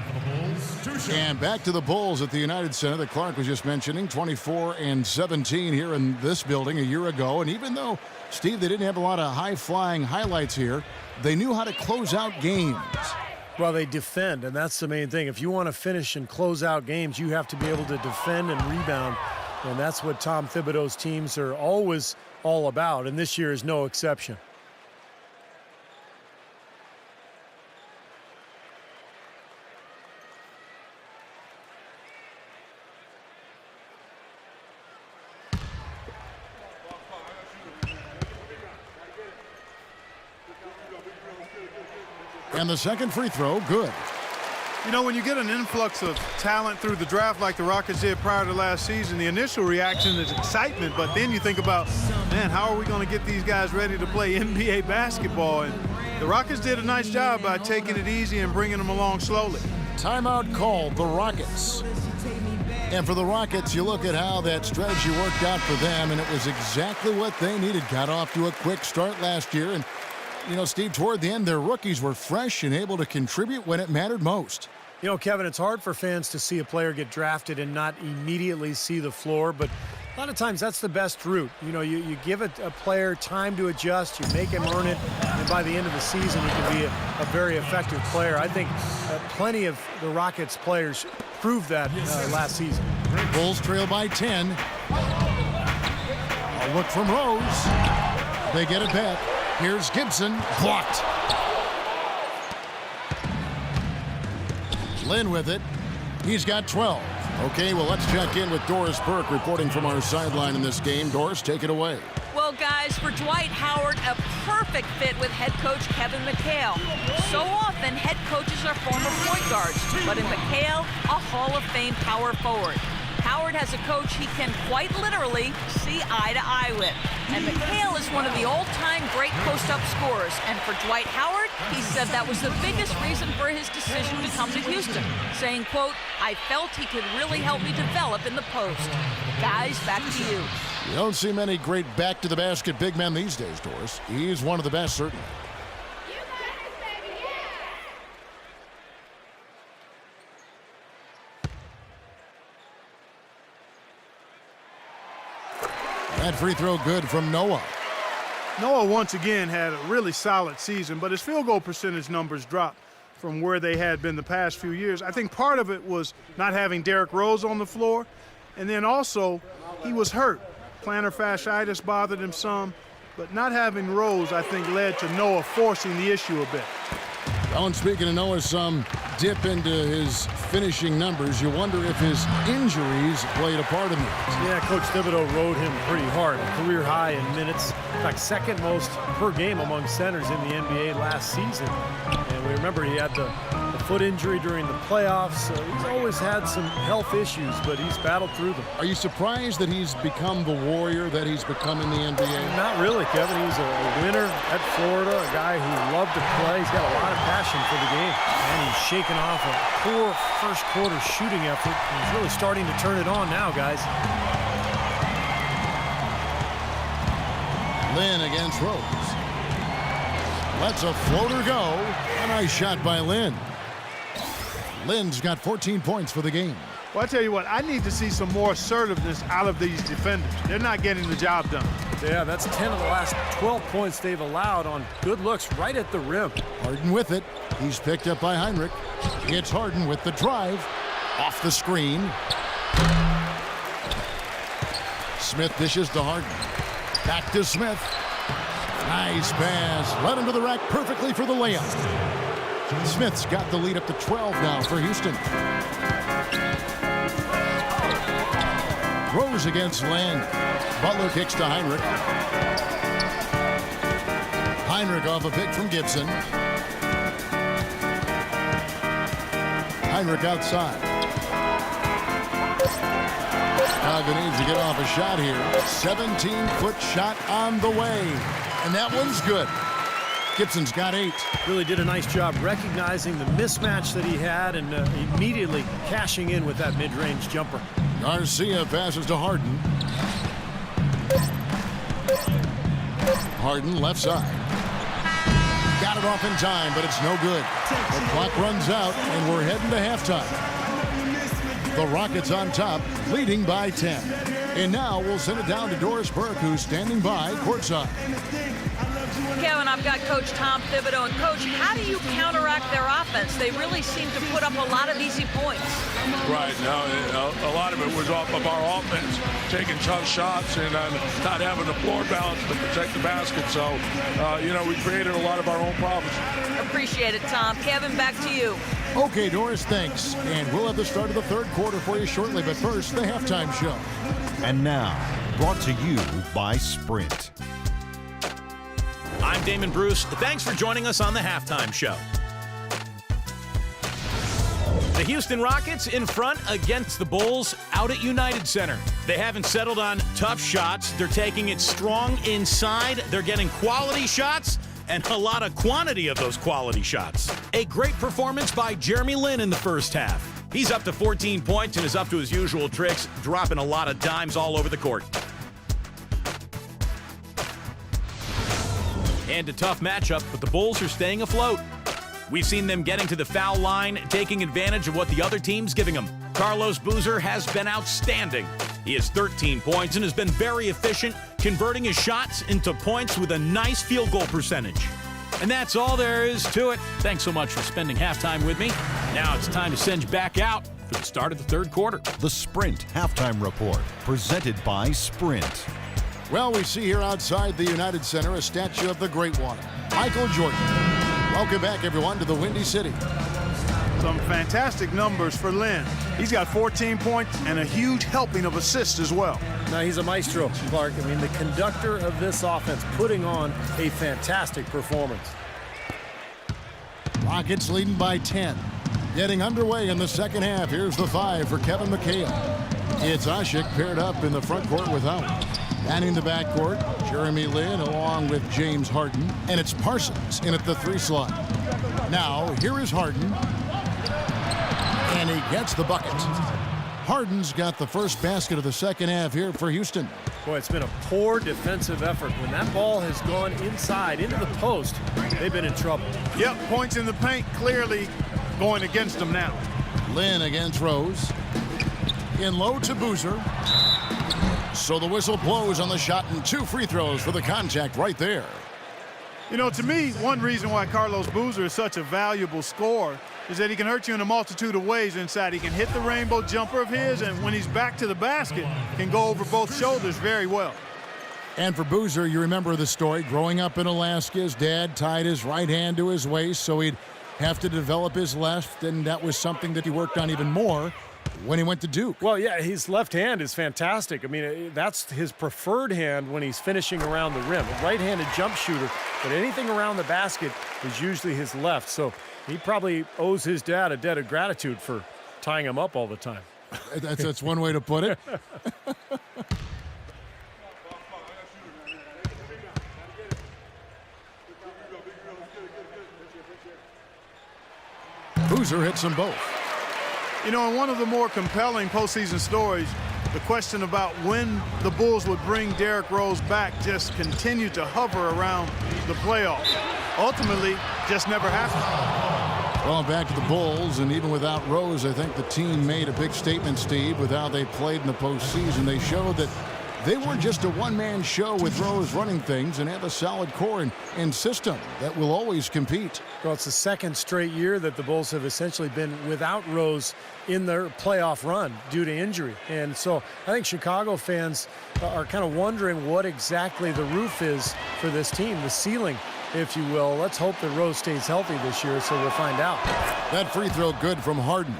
And back to the Bulls at the United Center that Clark was just mentioning, 24-17 here in this building a year ago. And even though, Steve, they didn't have a lot of high-flying highlights here, they knew how to close out games. Well, they defend, and that's the main thing. If you want to finish and close out games, you have to be able to defend and rebound, and that's what Tom Thibodeau's teams are always all about, and this year is no exception. And the second free throw, good. You know, when you get an influx of talent through the draft like the Rockets did prior to last season, the initial reaction is excitement, but then you think about, man, how are we going to get these guys ready to play NBA basketball? And the Rockets did a nice job by taking it easy and bringing them along slowly. Timeout called, the Rockets. And for the Rockets, you look at how that strategy worked out for them, and it was exactly what they needed. Got off to a quick start last year, and you know, Steve, toward the end, their rookies were fresh and able to contribute when it mattered most. You know, Kevin, it's hard for fans to see a player get drafted and not immediately see the floor, but a lot of times that's the best route. You know, you give a player time to adjust, you make him earn it, and by the end of the season, he can be a very effective player. I think plenty of the Rockets players proved that last season. Bulls trail by 10. A look from Rose. They get it back. Here's Gibson, blocked. Lynn with it. He's got 12. Okay, well, let's check in with Doris Burke reporting from our sideline in this game. Doris, take it away. Well, guys, for Dwight Howard, a perfect fit with head coach Kevin McHale. So often, head coaches are former point guards, but in McHale, a Hall of Fame power forward. Howard has a coach he can quite literally see eye to eye with. And McHale is one of the all-time great post-up scorers. And for Dwight Howard, he said that was the biggest reason for his decision to come to Houston, saying, quote, "I felt he could really help me develop in the post." Guys, back to you. You don't see many great back-to-the-basket big men these days, Doris. He's one of the best, certainly. That free throw good from Noah. Noah once again had a really solid season, but his field goal percentage numbers dropped from where they had been the past few years. I think part of it was not having Derrick Rose on the floor, and then also he was hurt. Plantar fasciitis bothered him some, but not having Rose, I think, led to Noah forcing the issue a bit. Well, and speaking of Noah, some dip into his finishing numbers. You wonder if his injuries played a part in that. Yeah, Coach Thibodeau rode him pretty hard. A career high in minutes. In fact, second most per game among centers in the NBA last season. And we remember he had the foot injury during the playoffs. He's always had some health issues, but he's battled through them. Are you surprised that he's become the warrior that he's become in the NBA? Not really, Kevin. He's a winner at Florida, a guy who loved to play. He's got a lot of passion for the game. And he's shaken off a poor first quarter shooting effort. He's really starting to turn it on now, guys. Lynn against Rose. Lets a floater go. A nice shot by Lynn. Lynn's got 14 points for the game. Well, I tell you what, I need to see some more assertiveness out of these defenders. They're not getting the job done. Yeah, that's 10 of the last 12 points they've allowed on good looks right at the rim. Harden with it. He's picked up by Heinrich. It's Harden with the drive. Off the screen. Smith dishes to Harden. Back to Smith. Nice pass. Led him to the rack perfectly for the layup. Smith's got the lead up to 12 now for Houston. Rose against Land. Butler kicks to Heinrich. Heinrich off a pick from Gibson. Heinrich outside. Chicago needs to get off a shot here. 17-foot shot on the way. And that one's good. Gibson's got 8. Really did a nice job recognizing the mismatch that he had and immediately cashing in with that mid-range jumper. Garcia passes to Harden. Harden left side. Got it off in time, but it's no good. The clock runs out, and we're heading to halftime. The Rockets on top, leading by 10. And now we'll send it down to Doris Burke, who's standing by courtside. Kevin, I've got Coach Tom Thibodeau. And, Coach, how do you counteract their offense? They really seem to put up a lot of easy points. Right. Now, a lot of it was off of our offense, taking tough shots and not having the floor balance to protect the basket. So, we created a lot of our own problems. Appreciate it, Tom. Kevin, back to you. Okay, Doris, thanks. And we'll have the start of the third quarter for you shortly. But first, the halftime show. And now, brought to you by Sprint. I'm Damon Bruce. Thanks for joining us on the Halftime Show. The Houston Rockets in front against the Bulls out at United Center. They haven't settled on tough shots. They're taking it strong inside. They're getting quality shots and a lot of quantity of those quality shots. A great performance by Jeremy Lin in the first half. He's up to 14 points and is up to his usual tricks, dropping a lot of dimes all over the court. And a tough matchup, but the Bulls are staying afloat. We've seen them getting to the foul line, taking advantage of what the other team's giving them. Carlos Boozer has been outstanding. He has 13 points and has been very efficient, converting his shots into points with a nice field goal percentage. And that's all there is to it. Thanks so much for spending halftime with me. Now it's time to send you back out for the start of the third quarter. The Sprint Halftime Report, presented by Sprint. Well, we see here outside the United Center a statue of the Great One, Michael Jordan. Welcome back, everyone, to the Windy City. Some fantastic numbers for Lin. He's got 14 points and a huge helping of assists as well. Now, he's a maestro, Clark. I mean, the conductor of this offense, putting on a fantastic performance. Rockets leading by 10. Getting underway in the second half. Here's the 5 for Kevin McHale. It's Asik paired up in the front court with Howard. Manning the backcourt, Jeremy Lin along with James Harden. And it's Parsons in at the 3 slot. Now, here is Harden. And he gets the bucket. Harden's got the first basket of the second half here for Houston. Boy, it's been a poor defensive effort. When that ball has gone inside, into the post, they've been in trouble. Yep, points in the paint clearly going against them now. Lin against Rose. In low to Boozer. So the whistle blows on the shot and 2 free throws for the contact right there. You know, to me, one reason why Carlos Boozer is such a valuable scorer is that he can hurt you in a multitude of ways inside. He can hit the rainbow jumper of his, and when he's back to the basket, can go over both shoulders very well. And for Boozer, you remember the story. Growing up in Alaska, his dad tied his right hand to his waist, so he'd have to develop his left, and that was something that he worked on even more when he went to Duke. Well, yeah, his left hand is fantastic. I mean, that's his preferred hand when he's finishing around the rim. A right-handed jump shooter, but anything around the basket is usually his left. So he probably owes his dad a debt of gratitude for tying him up all the time. That's one way to put it. Boozer hits them both. You know, in one of the more compelling postseason stories, the question about when the Bulls would bring Derrick Rose back just continued to hover around the playoffs. Ultimately, just never happened. Well, back to the Bulls, and even without Rose, I think the team made a big statement, Steve, with how they played in the postseason. They showed that they weren't just a one-man show with Rose running things and have a solid core and system that will always compete. Well, it's the second straight year that the Bulls have essentially been without Rose in their playoff run due to injury. And so I think Chicago fans are kind of wondering what exactly the roof is for this team, the ceiling, if you will. Let's hope that Rose stays healthy this year, so we'll find out. That free throw good from Harden.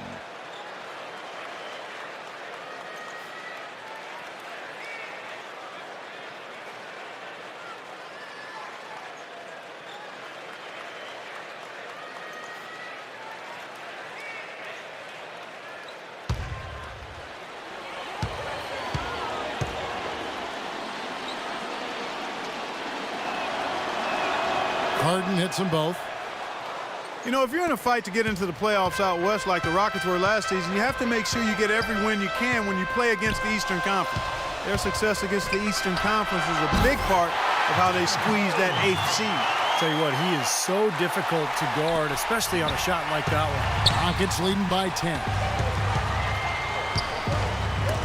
Harden hits them both. You know, if you're in a fight to get into the playoffs out west like the Rockets were last season, you have to make sure you get every win you can when you play against the Eastern Conference. Their success against the Eastern Conference is a big part of how they squeeze that 8th seed. Tell you what, he is so difficult to guard, especially on a shot like that one. Rockets leading by 10.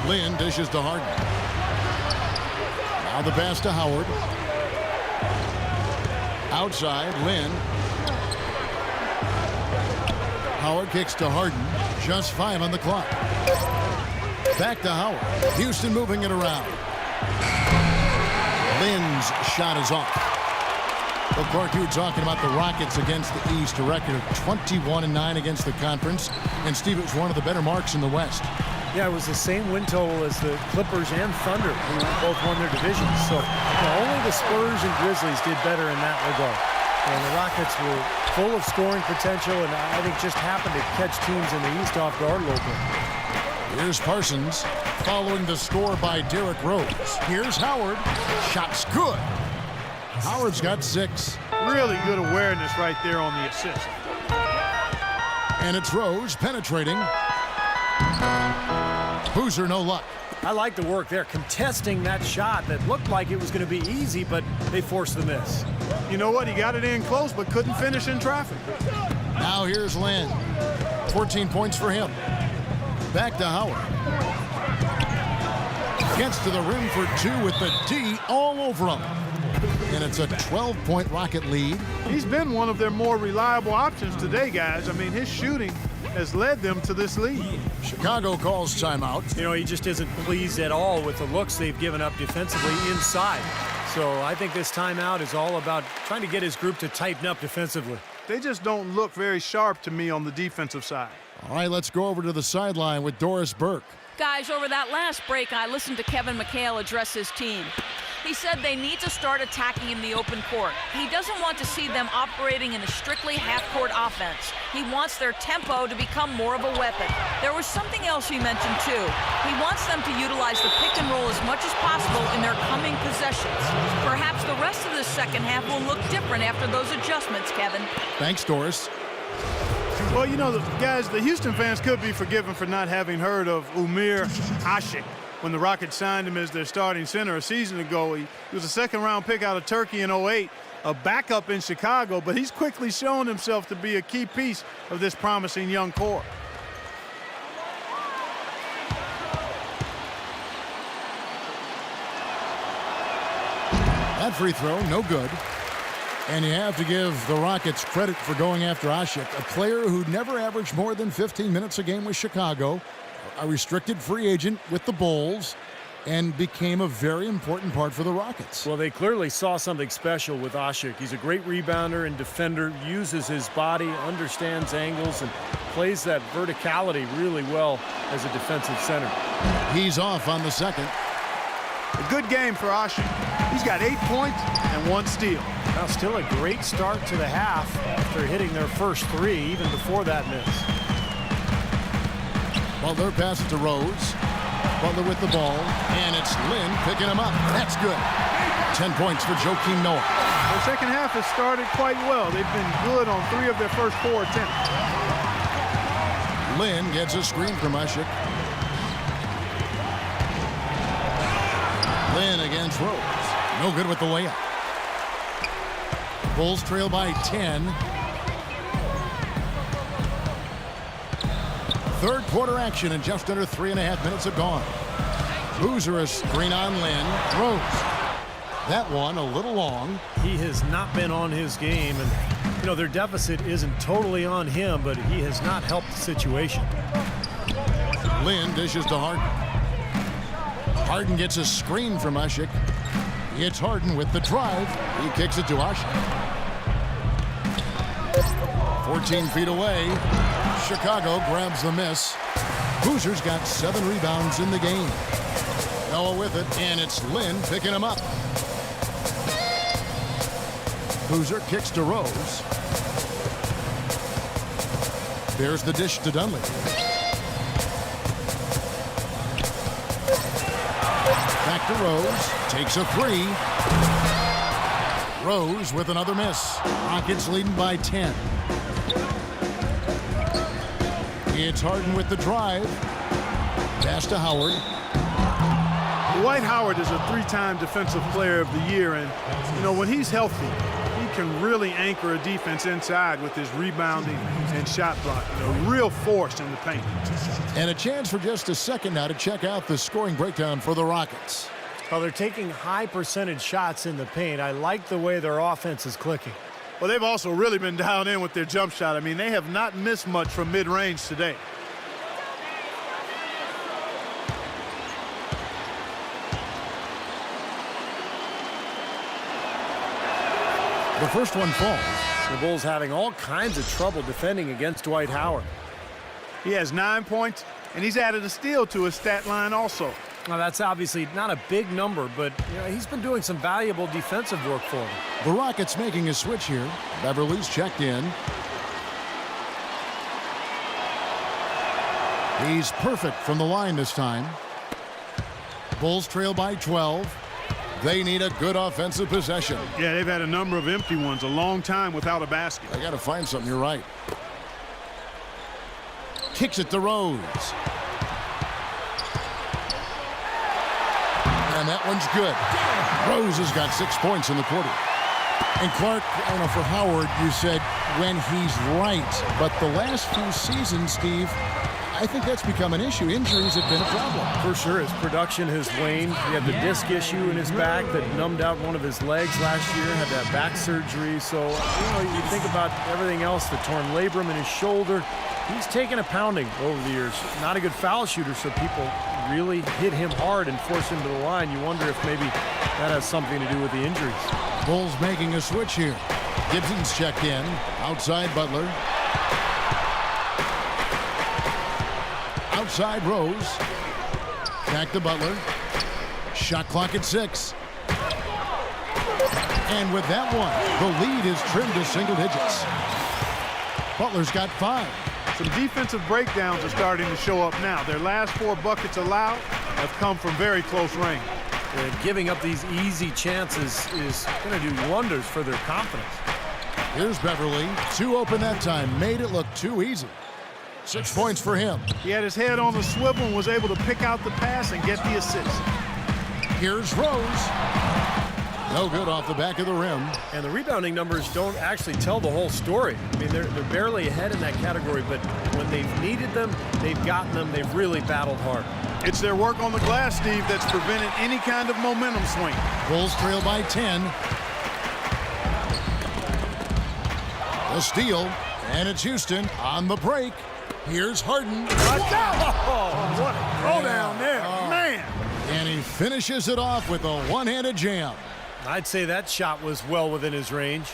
Lin dishes to Harden. Now the pass to Howard. Outside, Lin. Howard kicks to Harden. Just 5 on the clock. Back to Howard. Houston moving it around. Lin's shot is off. Well, Clark, you were talking about the Rockets against the East, a record of 21-9 against the conference. And Steve, it was one of the better marks in the West. Yeah, it was the same win total as the Clippers and Thunder, who both won their divisions. So only the Spurs and Grizzlies did better in that regard. And the Rockets were full of scoring potential, and I think just happened to catch teams in the East off guard a little bit. Here's Parsons following the score by Derrick Rose. Here's Howard. Shot's good. Howard's got 6. Really good awareness right there on the assist. And it's Rose penetrating. Boozer, no luck. I like the work there, contesting that shot that looked like it was going to be easy, but they forced the miss. You know what? He got it in close, but couldn't finish in traffic. Now here's Lin. 14 points for him. Back to Howard. Gets to the rim for 2 with the D all over him. And it's a 12-point Rocket lead. He's been one of their more reliable options today, guys. I mean, his shooting has led them to this lead. Chicago calls timeout. You know, he just isn't pleased at all with the looks they've given up defensively inside. So I think this timeout is all about trying to get his group to tighten up defensively. They just don't look very sharp to me on the defensive side. All right, let's go over to the sideline with Doris Burke. Guys, over that last break, I listened to Kevin McHale address his team. He said they need to start attacking in the open court. He doesn't want to see them operating in a strictly half-court offense. He wants their tempo to become more of a weapon. There was something else he mentioned, too. He wants them to utilize the pick and roll as much as possible in their coming possessions. Perhaps the rest of the second half will look different after those adjustments, Kevin. Thanks, Doris. Well, you know, guys, the Houston fans could be forgiven for not having heard of Umir Ashik. When the Rockets signed him as their starting center a season ago, he was a second-round pick out of Turkey in 08, a backup in Chicago, but he's quickly shown himself to be a key piece of this promising young core. That free throw, no good. And you have to give the Rockets credit for going after Ashik, a player who never averaged more than 15 minutes a game with Chicago, a restricted free agent with the Bulls, and became a very important part for the Rockets. Well, they clearly saw something special with Ashik. He's a great rebounder and defender, uses his body, understands angles, and plays that verticality really well as a defensive center. He's off on the second. A good game for Ashik. He's got 8 points and 1 steal. Now, still a great start to the half after hitting their first 3, even before that miss. Butler passes to Rose. Butler with the ball, and it's Lin picking him up. That's good. 10 points for Joakim Noah. The second half has started quite well. They've been good on 3 of their first 4 attempts. Lin gets a screen from Ashik. Lin against Rose. No good with the layup. Bulls trail by 10. Third quarter action, and just under 3.5 minutes have gone. Boozer, a screen on Lin. Rose. That one a little long. He has not been on his game, and you know their deficit isn't totally on him, but he has not helped the situation. Lin dishes to Harden. Harden gets a screen from Ashik. It's Harden with the drive. He kicks it to Ashik. 14 feet away. Chicago grabs the miss. Boozer's got 7 rebounds in the game. Noah with it, and it's Lin picking him up. Boozer kicks to Rose. There's the dish to Dunleavy. Back to Rose. Takes a 3. Rose with another miss. Rockets leading by 10. It's Harden with the drive. Pass to Howard. Dwight Howard is a 3-time Defensive Player of the Year, and you know when he's healthy, he can really anchor a defense inside with his rebounding and shot blocking. A real force in the paint. And a chance for just a second now to check out the scoring breakdown for the Rockets. Well, they're taking high percentage shots in the paint. I like the way their offense is clicking. Well, they've also really been dialed in with their jump shot. I mean, they have not missed much from mid-range today. The first one falls. The Bulls having all kinds of trouble defending against Dwight Howard. He has 9 points, and he's added a steal to his stat line also. Now, that's obviously not a big number, but he's been doing some valuable defensive work for them. The Rockets making a switch here. Beverly's checked in. He's perfect from the line this time. Bulls trail by 12. They need a good offensive possession. Yeah, they've had a number of empty ones, a long time without a basket. They got to find something. You're right. Kicks it to Rose. And that one's good. Rose has got 6 points in the quarter. And Clark, I don't know, for Howard, you said when he's right. But the last few seasons, Steve, I think that's become an issue. Injuries have been a problem. For sure, his production has waned. He had the disc issue in his back that numbed out one of his legs last year, had that back surgery. So, you think about everything else, the torn labrum in his shoulder. He's taken a pounding over the years. Not a good foul shooter, so people really hit him hard and force him to the line. You wonder if maybe that has something to do with the injuries. Bulls making a switch here. Gibson's checked in. Outside Butler. Outside Rose. Back to Butler. Shot clock at 6. And with that one, the lead is trimmed to single digits. Butler's got 5. Some defensive breakdowns are starting to show up now. Their last 4 buckets allowed have come from very close range. Giving up these easy chances is going to do wonders for their confidence. Here's Beverly. 2 open that time. Made it look too easy. 6 points for him. He had his head on the swivel and was able to pick out the pass and get the assist. Here's Rose. No good off the back of the rim. And the rebounding numbers don't actually tell the whole story. I mean, they're barely ahead in that category, but when they've needed them, they've gotten them. They've really battled hard. It's their work on the glass, Steve, that's prevented any kind of momentum swing. Bulls trail by 10. The steal, and it's Houston on the break. Here's Harden. Oh, what a throwdown there, man. And he finishes it off with a one-handed jam. I'd say that shot was well within his range.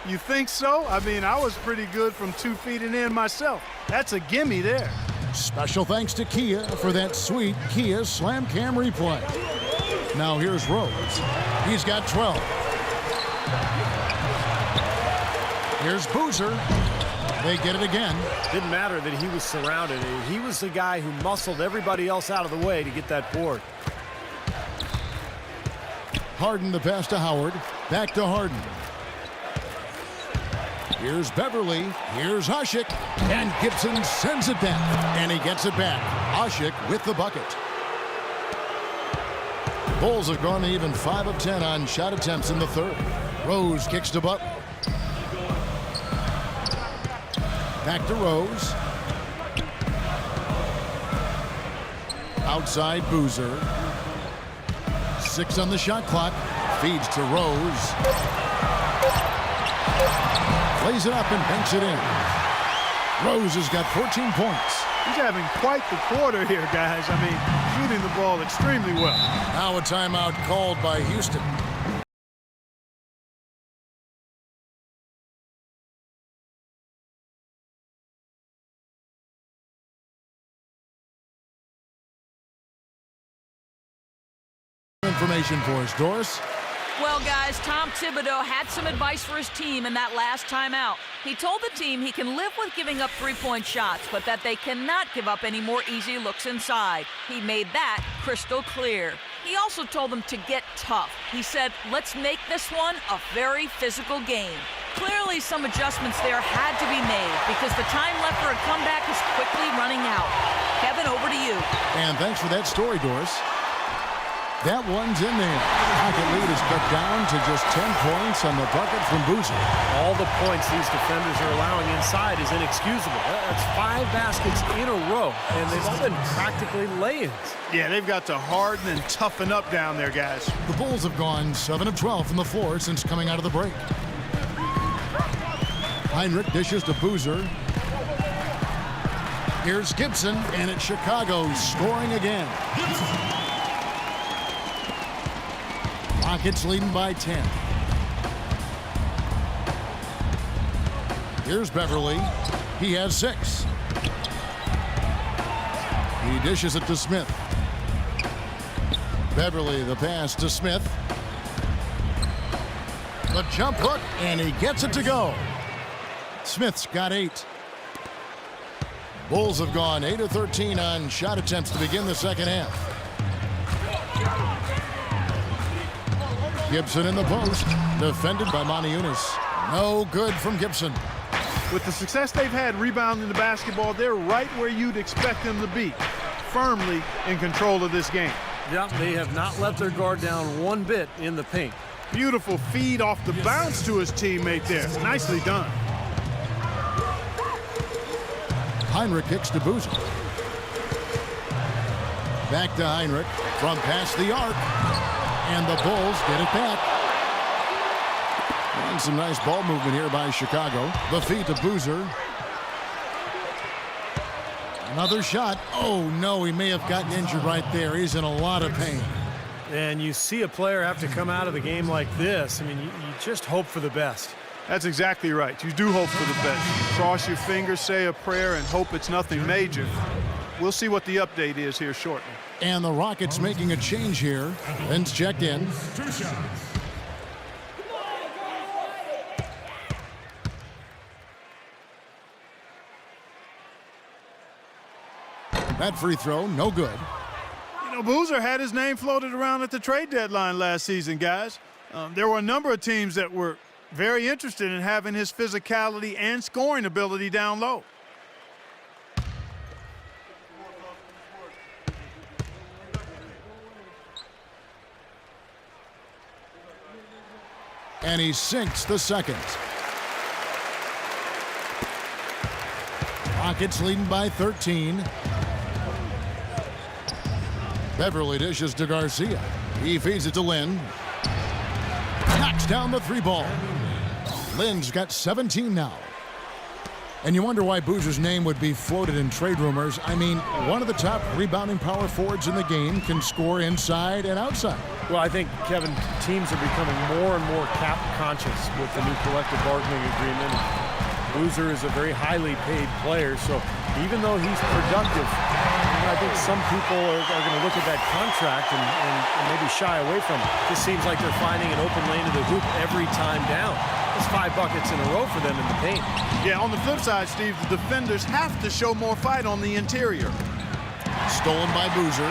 You think so? I mean, I was pretty good from 2 feet and in myself. That's a gimme there. Special thanks to Kia for that sweet Kia Slam Cam replay. Now here's Rose. He's got 12. Here's Boozer. They get it again. Didn't matter that he was surrounded. He was the guy who muscled everybody else out of the way to get that board. Harden the pass to Howard. Back to Harden. Here's Beverly. Here's Ashik. And Gibson sends it down. And he gets it back. Ashik with the bucket. Bulls have gone to even 5 of 10 on shot attempts in the third. Rose kicks to Butler. Back to Rose. Outside Boozer. 6 on the shot clock. Feeds to Rose. Plays it up and banks it in. Rose has got 14 points. He's having quite the quarter here, guys. I mean, shooting the ball extremely well. Now a timeout called by Houston. Information for us, Doris. Well, guys, Tom Thibodeau had some advice for his team in that last timeout. He told the team he can live with giving up three-point shots, but that they cannot give up any more easy looks inside. He made that crystal clear. He also told them to get tough. He said, let's make this one a very physical game. Clearly, some adjustments there had to be made because the time left for a comeback is quickly running out. Kevin, over to you. And thanks for that story, Doris. That one's in there. Rocket lead is cut down to just 10 points on the bucket from Boozer. All the points these defenders are allowing inside is inexcusable. That's 5 baskets in a row, and they've all been practically lay-ins. Yeah, they've got to harden and toughen up down there, guys. The Bulls have gone 7 of 12 from the floor since coming out of the break. Heinrich dishes to Boozer. Here's Gibson, and it's Chicago scoring again. Rockets leading by 10. Here's Beverly. He has 6. He dishes it to Smith. Beverly the pass to Smith. The jump hook, and he gets it to go. Smith's got 8. Bulls have gone 8 of 13 on shot attempts to begin the second half. Gibson in the post, defended by Moniunas. No good from Gibson. With the success they've had rebounding the basketball, they're right where you'd expect them to be, firmly in control of this game. Yeah, they have not let their guard down one bit in the paint. Beautiful feed off the bounce to his teammate there. Nicely done. Heinrich kicks to Boozer. Back to Heinrich from past the arc. And the Bulls get it back. And some nice ball movement here by Chicago. The feed to Boozer. Another shot. Oh, no, he may have gotten injured right there. He's in a lot of pain. And you see a player have to come out of the game like this. I mean, you just hope for the best. That's exactly right. You do hope for the best. Cross your fingers, say a prayer, and hope it's nothing major. We'll see what the update is here shortly. And the Rockets making a change here. Lynn's checked in. That free throw, no good. You know, Boozer had his name floated around at the trade deadline last season, guys. There were a number of teams that were very interested in having his physicality and scoring ability down low. And he sinks the second. Rockets leading by 13. Beverly dishes to Garcia. He feeds it to Lynn. Knocks down the 3 ball. Lynn's got 17 now. And you wonder why Boozer's name would be floated in trade rumors. I mean, one of the top rebounding power forwards in the game can score inside and outside. Well, I think, Kevin, teams are becoming more and more cap conscious with the new collective bargaining agreement. Boozer is a very highly paid player, so even though he's productive, I think some people are going to look at that contract and maybe shy away from it. This seems like they're finding an open lane to the hoop every time down. It's 5 buckets in a row for them in the paint. Yeah, on the flip side, Steve, the defenders have to show more fight on the interior. Stolen by Boozer.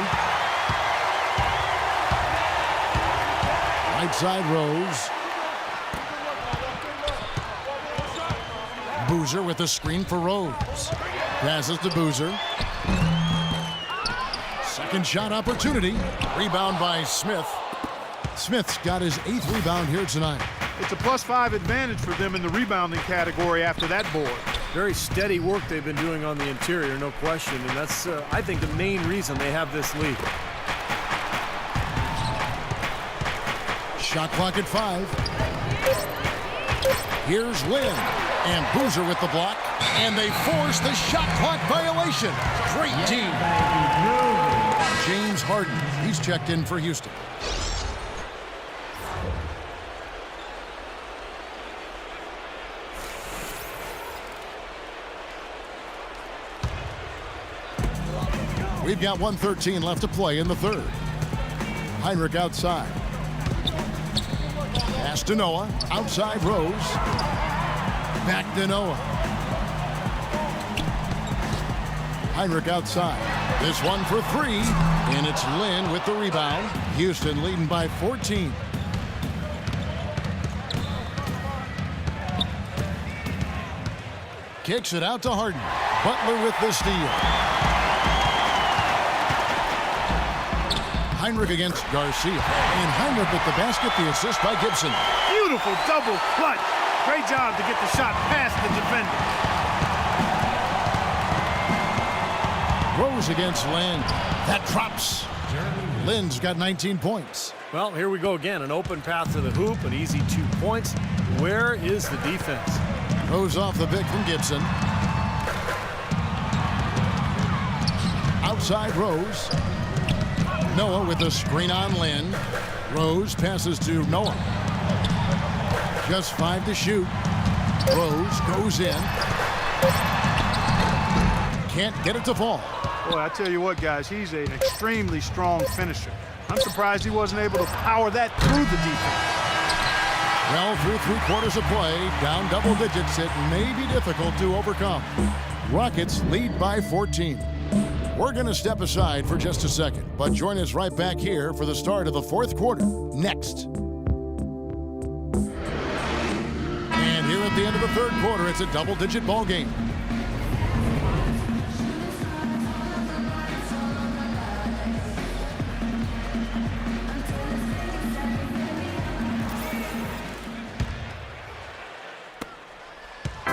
Right side Rose. Boozer with a screen for Rose. Passes to Boozer. Second shot opportunity. Rebound by Smith. Smith's got his 8th rebound here tonight. It's a +5 advantage for them in the rebounding category after that board. Very steady work they've been doing on the interior, no question, and that's, I think, the main reason they have this lead. Shot clock at 5. Here's Lynn. And Boozer with the block. And they force the shot clock violation. Great team. James Harden. He's checked in for Houston. We've got 1:13 left to play in the third. Heinrich outside. Pass to Noah. Outside Rose. Back to Noah. Heinrich outside. This one for 3. And it's Lynn with the rebound. Houston leading by 14. Kicks it out to Harden. Butler with the steal. Heinrich against Garcia. And Heinrich with the basket, the assist by Gibson. Beautiful double clutch. Great job to get the shot past the defender. Rose against Lynn. That drops. Lynn's got 19 points. Well, here we go again. An open path to the hoop, an easy 2 points. Where is the defense? Rose off the pick from Gibson. Outside Rose. Noah with the screen on Lynn. Rose passes to Noah. Just 5 to shoot. Rose goes in. Can't get it to fall. Boy, I tell you what, guys, he's an extremely strong finisher. I'm surprised he wasn't able to power that through the defense. Well, through 3 quarters of play, down double digits, it may be difficult to overcome. Rockets lead by 14. We're going to step aside for just a second, but join us right back here for the start of the 4th quarter next. And here at the end of the 3rd quarter, it's a double-digit ball game.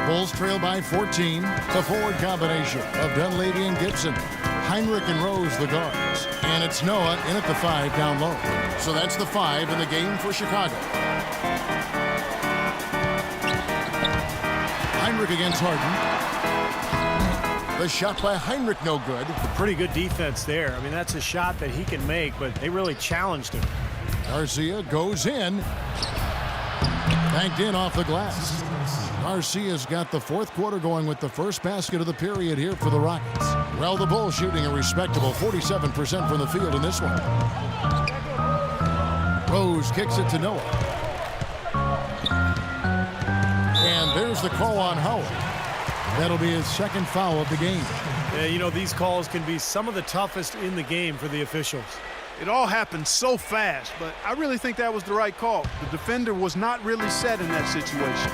Bulls trail by 14. The forward combination of Dunleavy and Gibson. Heinrich and Rose the guards. And it's Noah in at the 5 down low. So that's the 5 in the game for Chicago. Heinrich against Harden. The shot by Heinrich no good. Pretty good defense there. I mean, that's a shot that he can make, but they really challenged him. Garcia goes in. Banked in off the glass. Garcia's got the 4th quarter going with the first basket of the period here for the Rockets. Well, the Bulls shooting a respectable 47% from the field in this one. Rose kicks it to Noah. And there's the call on Howard. That'll be his 2nd foul of the game. Yeah, you know, these calls can be some of the toughest in the game for the officials. It all happened so fast, but I really think that was the right call. The defender was not really set in that situation.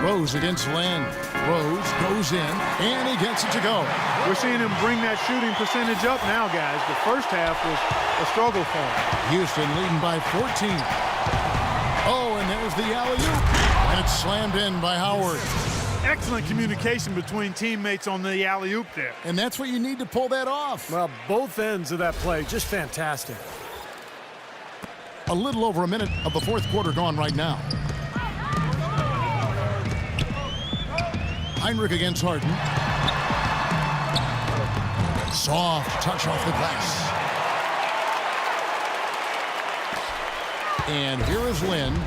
Rose against Land. Rose goes in, and he gets it to go. We're seeing him bring that shooting percentage up now, guys. The first half was a struggle for him. Houston leading by 14. Oh, and there's the alley-oop. And it's slammed in by Howard. Excellent communication between teammates on the alley-oop there. And that's what you need to pull that off. Well, both ends of that play, just fantastic. A little over a minute of the 4th quarter gone right now. Heinrich against Harden. Soft touch off the glass. And here is Lynn.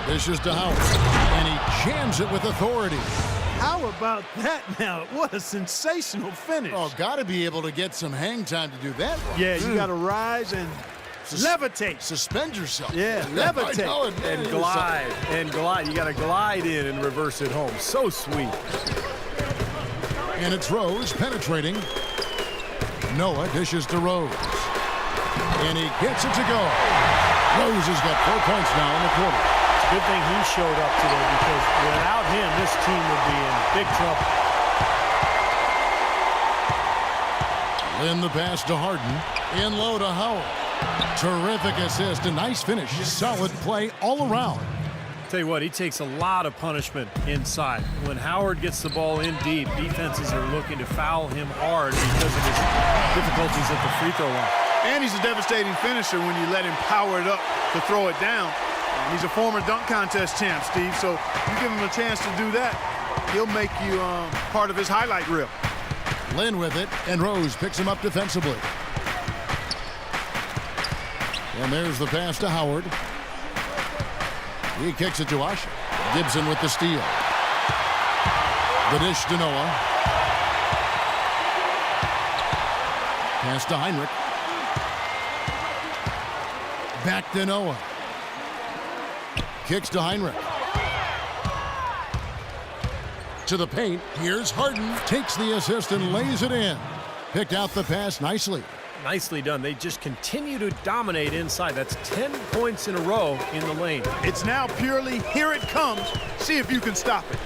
Dishes to Howard, and he jams it with authority. How about that now? What a sensational finish. Oh, got to be able to get some hang time to do that one. Yeah, you got to rise and levitate. Suspend yourself. Yeah, levitate. And glide, and glide. You got to glide in and reverse it home. So sweet. And it's Rose penetrating. Noah dishes to Rose. And he gets it to go. Rose has got 4 points now in the quarter. Good thing he showed up today, because without him, this team would be in big trouble. Lynn the pass to Harden. In low to Howard. Terrific assist. A nice finish. Solid play all around. Tell you what, he takes a lot of punishment inside. When Howard gets the ball in deep, defenses are looking to foul him hard because of his difficulties at the free throw line. And he's a devastating finisher when you let him power it up to throw it down. He's a former dunk contest champ, Steve, so you give him a chance to do that, he'll make you part of his highlight reel. Lynn with it, and Rose picks him up defensively. And there's the pass to Howard. He kicks it to Usher. Gibson with the steal. The dish to Noah. Pass to Heinrich. Back to Noah. Kicks to Heinrich. To the paint. Here's Harden. Takes the assist and lays it in. Picked out the pass nicely. Nicely done. They just continue to dominate inside. That's 10 points in a row in the lane. It's now purely here it comes. See if you can stop it.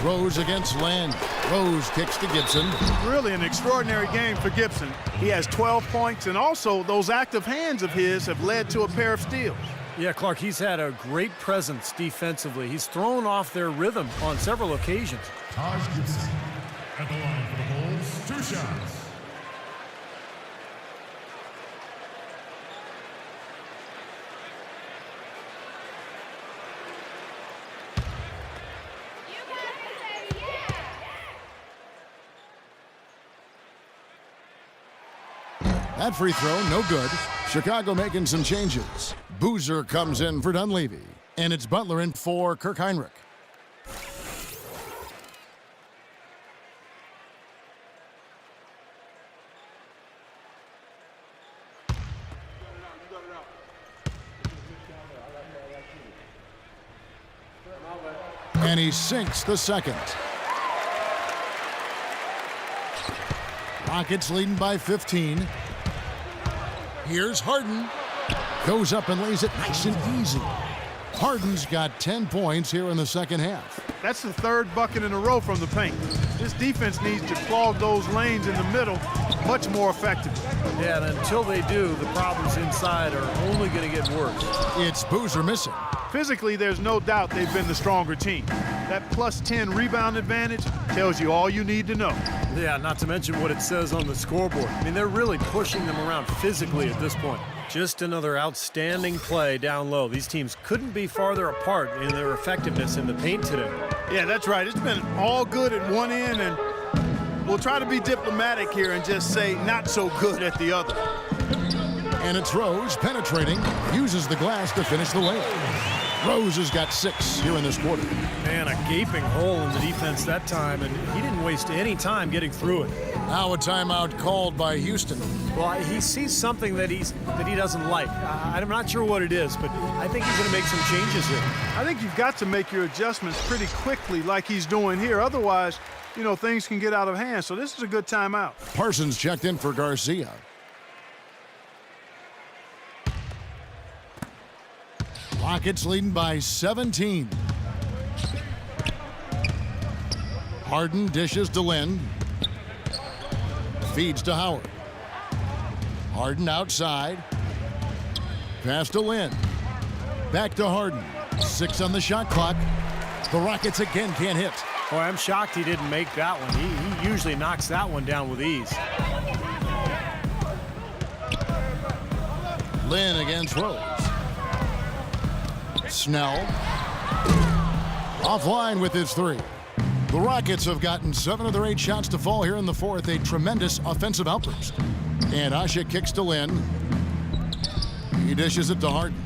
Rose against Land. Rose kicks to Gibson. Really an extraordinary game for Gibson. He has 12 points, and also those active hands of his have led to a pair of steals. Yeah, Clark, he's had a great presence defensively. He's thrown off their rhythm on several occasions. Taj Gibson at the line for the Bulls. 2 shots. That free throw, no good. Chicago making some changes. Boozer comes in for Dunleavy. And it's Butler in for Kirk Heinrich. And he sinks the second. Rockets leading by 15. Here's Harden. Goes up and lays it nice and easy. Harden's got 10 points here in the second half. That's the third bucket in a row from the paint. This defense needs to clog those lanes in the middle much more effectively. Yeah, and until they do, the problems inside are only going to get worse. It's Boozer missing. Physically, there's no doubt they've been the stronger team. That plus 10 rebound advantage tells you all you need to know. Yeah, not to mention what it says on the scoreboard. I mean, they're really pushing them around physically at this point. Just another outstanding play down low. These teams couldn't be farther apart in their effectiveness in the paint today. Yeah, that's right. It's been all good at one end, and we'll try to be diplomatic here and just say not so good at the other. And it's Rose penetrating, uses the glass to finish the layup. Rose has got 6 here in this quarter. Man, a gaping hole in the defense that time, and he didn't waste any time getting through it. Now a timeout called by Houston. Well, he sees something that he doesn't like. I'm not sure what it is, but I think he's going to make some changes here. I think you've got to make your adjustments pretty quickly like he's doing here. Otherwise, you know, things can get out of hand. So this is a good timeout. Parsons checked in for Garcia. Rockets leading by 17. Harden dishes to Lynn. Feeds to Howard. Harden outside. Pass to Lynn. Back to Harden. 6 on the shot clock. The Rockets again can't hit. Boy, I'm shocked he didn't make that one. He usually knocks that one down with ease. Lynn against Rose. Snell. Offline with his 3. The Rockets have gotten 7 of their 8 shots to fall here in the fourth. A tremendous offensive outburst. And Asha kicks to Lynn. He dishes it to Harden.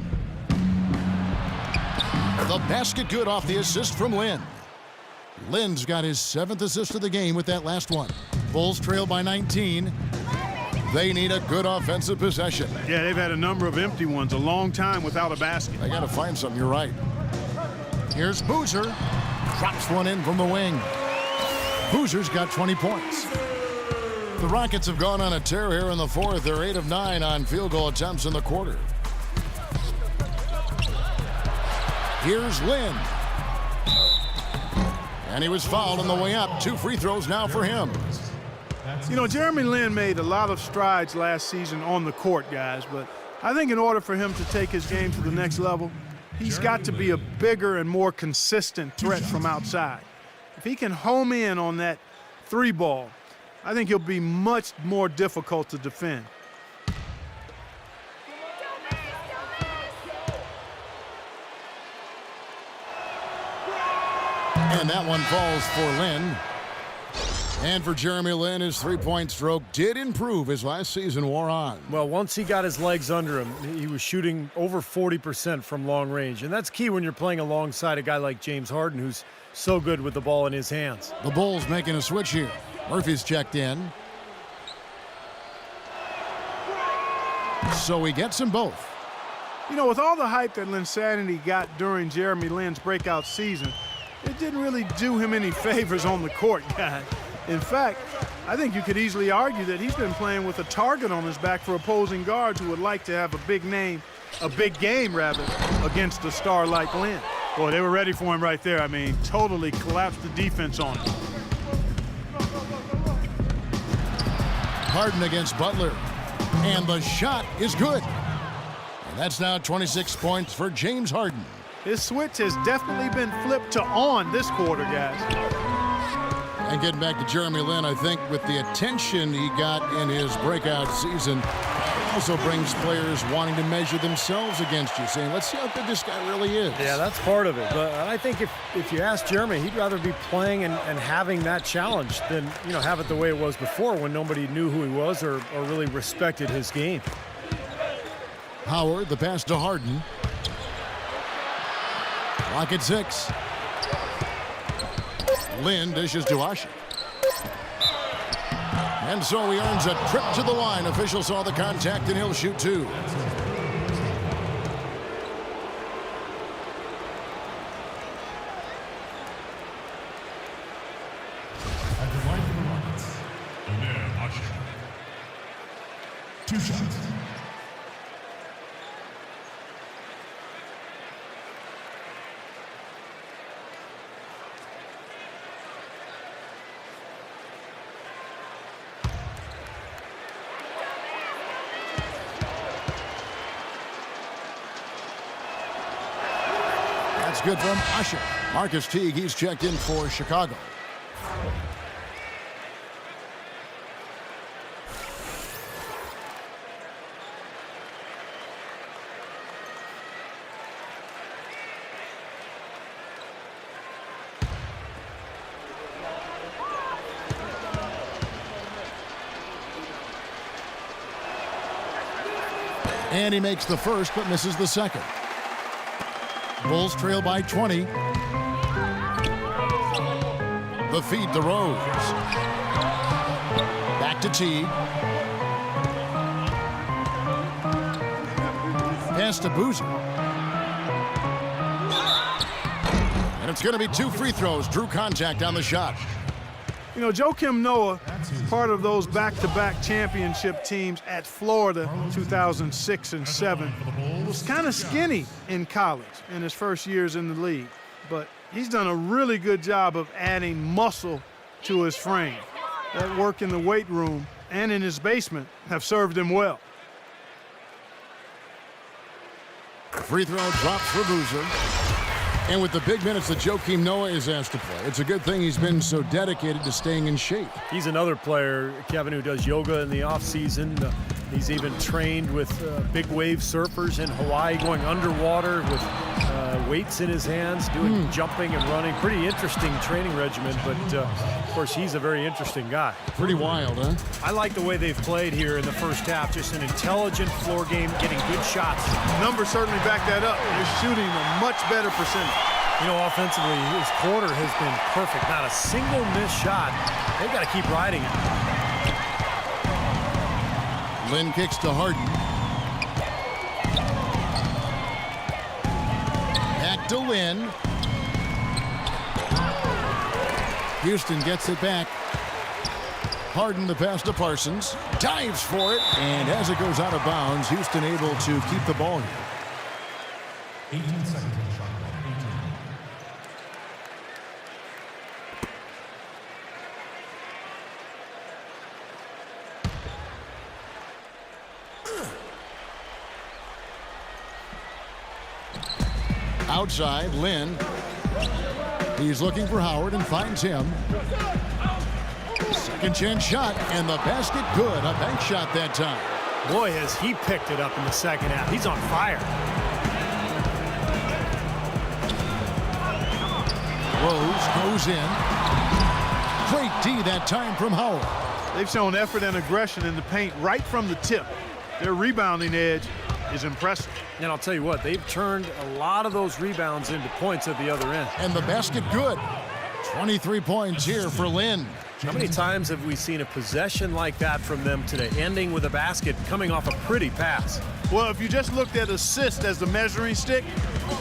The basket good off the assist from Lynn. Lynn's got his 7th assist of the game with that last one. Bulls trail by 19. They need a good offensive possession. Yeah, they've had a number of empty ones, a long time without a basket. They got to find something, you're right. Here's Boozer. Drops one in from the wing. Boozer's got 20 points. The Rockets have gone on a tear here in the fourth. They're 8 of 9 on field goal attempts in the quarter. Here's Lynn. And he was fouled on the way up. 2 free throws now for him. You know, Jeremy Lin made a lot of strides last season on the court, guys, but I think in order for him to take his game to the next level, he's got to be a bigger and more consistent threat from outside. If he can home in on that 3 ball, I think he'll be much more difficult to defend. And that one falls for Lynn. And for Jeremy Lin, his 3-point stroke did improve as last season wore on. Well, once he got his legs under him, he was shooting over 40% from long range. And that's key when you're playing alongside a guy like James Harden, who's so good with the ball in his hands. The Bulls making a switch here. Murphy's checked in. So he gets them both. You know, with all the hype that Linsanity got during Jeremy Lin's breakout season, it didn't really do him any favors on the court, guys. In fact, I think you could easily argue that he's been playing with a target on his back for opposing guards who would like to have a big game, against a star like Lin. Boy, they were ready for him right there. I mean, totally collapsed the defense on him. Harden against Butler. And the shot is good. And that's now 26 points for James Harden. His switch has definitely been flipped to on this quarter, guys. And getting back to Jeremy Lin, I think with the attention he got in his breakout season, also brings players wanting to measure themselves against you, saying, let's see how good this guy really is. Yeah, that's part of it. But I think if you ask Jeremy, he'd rather be playing and having that challenge than, have it the way it was before when nobody knew who he was or really respected his game. Howard, the pass to Harden. Clock at 6. Lynn dishes to Asher. And so he earns a trip to the line. Official saw the contact, and he'll shoot 2. At the line for the Rockets, Omer Asher. 2 shots. That's good from Asher. Marcus Teague, he's checked in for Chicago. And he makes the first, but misses the second. Bulls trail by 20. The feed to Rose. Back to Teague. Pass to Boozer. And it's going to be 2 free throws. Drew contact on the shot. Joakim Noah, part of those back-to-back championship teams at Florida 2006 and 7, was kind of skinny in college in his first years in the league. But he's done a really good job of adding muscle to his frame. That work in the weight room and in his basement have served him well. Free throw drops for Boozer. And with the big minutes that Joakim Noah is asked to play, it's a good thing he's been so dedicated to staying in shape. He's another player, Kevin, who does yoga in the offseason. He's even trained with big wave surfers in Hawaii, going underwater with weights in his hands, doing jumping and running. Pretty interesting training regimen, but of course he's a very interesting guy. Pretty wild, huh? I like the way they've played here in the first half. Just an intelligent floor game, getting good shots. Numbers certainly back that up. They're shooting a much better percentage. Offensively, his quarter has been perfect. Not a single missed shot. They've got to keep riding it. Lynn kicks to Harden. Back to Lynn. Houston gets it back. Harden the pass to Parsons. Dives for it. And as it goes out of bounds, Houston able to keep the ball here. 18 seconds on the shot clock. 18. Outside, Lynn. He's looking for Howard and finds him. Second chance shot, and the basket good. A bank shot that time. Boy, has he picked it up in the second half. He's on fire. Rose goes in. Great D that time from Howard. They've shown effort and aggression in the paint right from the tip. Their rebounding edge is impressive. And I'll tell you what, they've turned a lot of those rebounds into points at the other end. And the basket good. 23 points here for Lynn. How many times have we seen a possession like that from them today, ending with a basket coming off a pretty pass? Well, if you just looked at assists as the measuring stick,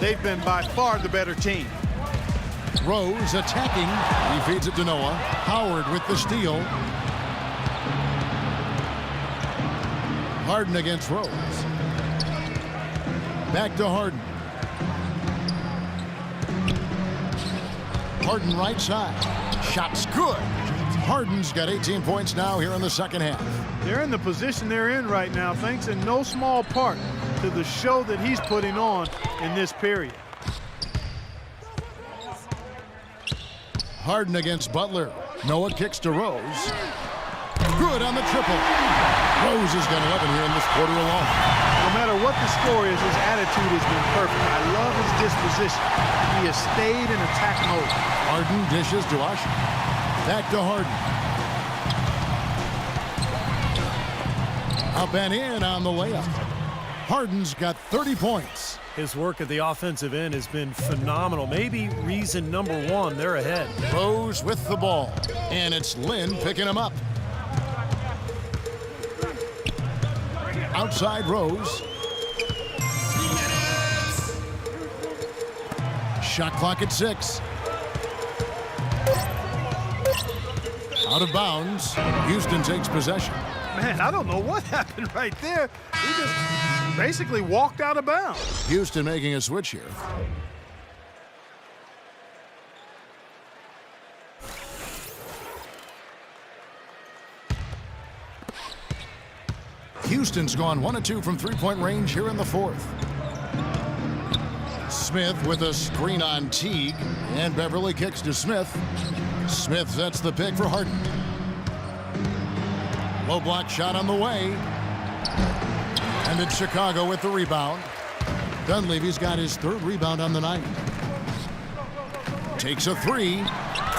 they've been by far the better team. Rose attacking. He feeds it to Noah. Howard with the steal. Harden against Rose. Back to Harden. Harden right side. Shot's good. Harden's got 18 points now here in the second half. They're in the position they're in right now thanks in no small part to the show that he's putting on in this period. Harden against Butler. Noah kicks to Rose. good on the triple. Rose has got 11 here in this quarter alone. No matter what the score is, his attitude has been perfect. I love his disposition. He has stayed in attack mode. Harden dishes to Usher. Back to Harden. Up and in on the layup. Harden's got 30 points. His work at the offensive end has been phenomenal. Maybe reason number one, they're ahead. Rose with the ball. And it's Lin picking him up. Outside Rose. Shot clock at 6. Out of bounds. Houston takes possession. Man, I don't know what happened right there. He just basically walked out of bounds. Houston making a switch here. Houston's gone 1 of 2 from three-point range here in the fourth. Smith with a screen on Teague, and Beverly kicks to Smith. Smith sets the pick for Harden. Low block shot on the way. And it's Chicago with the rebound. Dunleavy's got his 3rd rebound on the night. Takes a 3,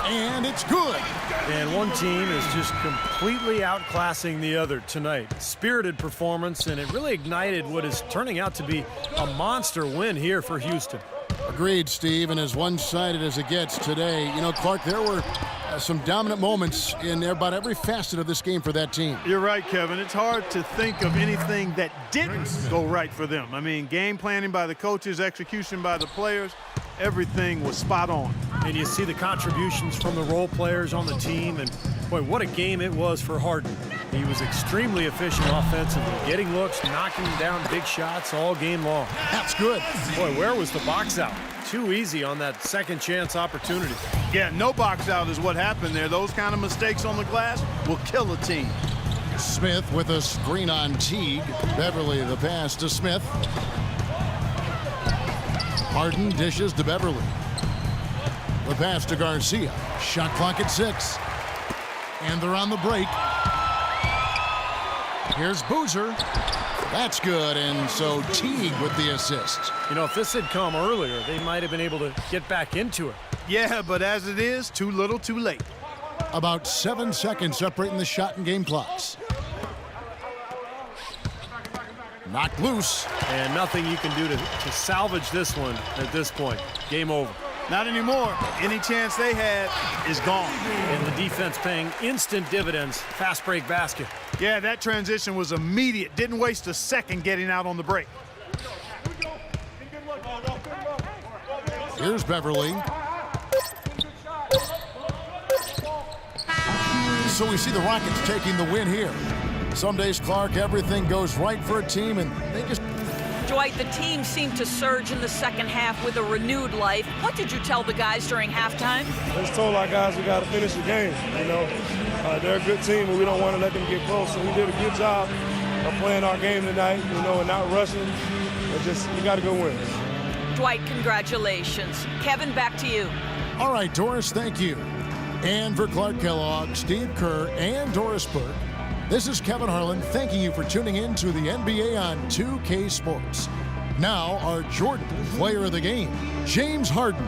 and it's good. And one team is just completely outclassing the other tonight. Spirited performance, and it really ignited what is turning out to be a monster win here for Houston. Agreed, Steve, and as one-sided as it gets today, you know, Clark, there were some dominant moments in about every facet of this game for that team. You're right, Kevin. It's hard to think of anything that didn't go right for them. I mean, game planning by the coaches, execution by the players, everything was spot on. And you see the contributions from the role players on the team, and boy, what a game it was for Harden. He was extremely efficient offensively, getting looks, knocking down big shots all game long. That's good. Boy, where was the box out? Too easy on that second chance opportunity. Yeah, no box out is what happened there. Those kind of mistakes on the glass will kill a team. Smith with a screen on Teague. Beverly the pass to Smith. Harden dishes to Beverly. The pass to Garcia. Shot clock at 6. And they're on the break. Here's Boozer. That's good, and so Teague with the assist. You know, if this had come earlier, they might have been able to get back into it. Yeah, but as it is, too little, too late. About 7 seconds separating the shot and game clocks. Knocked loose. And nothing you can do to salvage this one at this point. Game over. Not anymore. Any chance they had is gone. And the defense paying instant dividends. Fast break basket. Yeah, that transition was immediate. Didn't waste a second getting out on the break. Here's Beverly. So we see the Rockets taking the win here. Some days, Clark, everything goes right for a team, and they just... Dwight, the team seemed to surge in the second half with a renewed life. What did you tell the guys during halftime? I just told our guys we got to finish the game. You know, they're a good team, but we don't want to let them get close. So we did a good job of playing our game tonight, you know, and not rushing. But just, you got to go win. Dwight, congratulations. Kevin, back to you. All right, Doris, thank you. And for Clark Kellogg, Steve Kerr, and Doris Burke, this is Kevin Harlan thanking you for tuning in to the NBA on 2K Sports. Now, our Jordan Player of the Game, James Harden.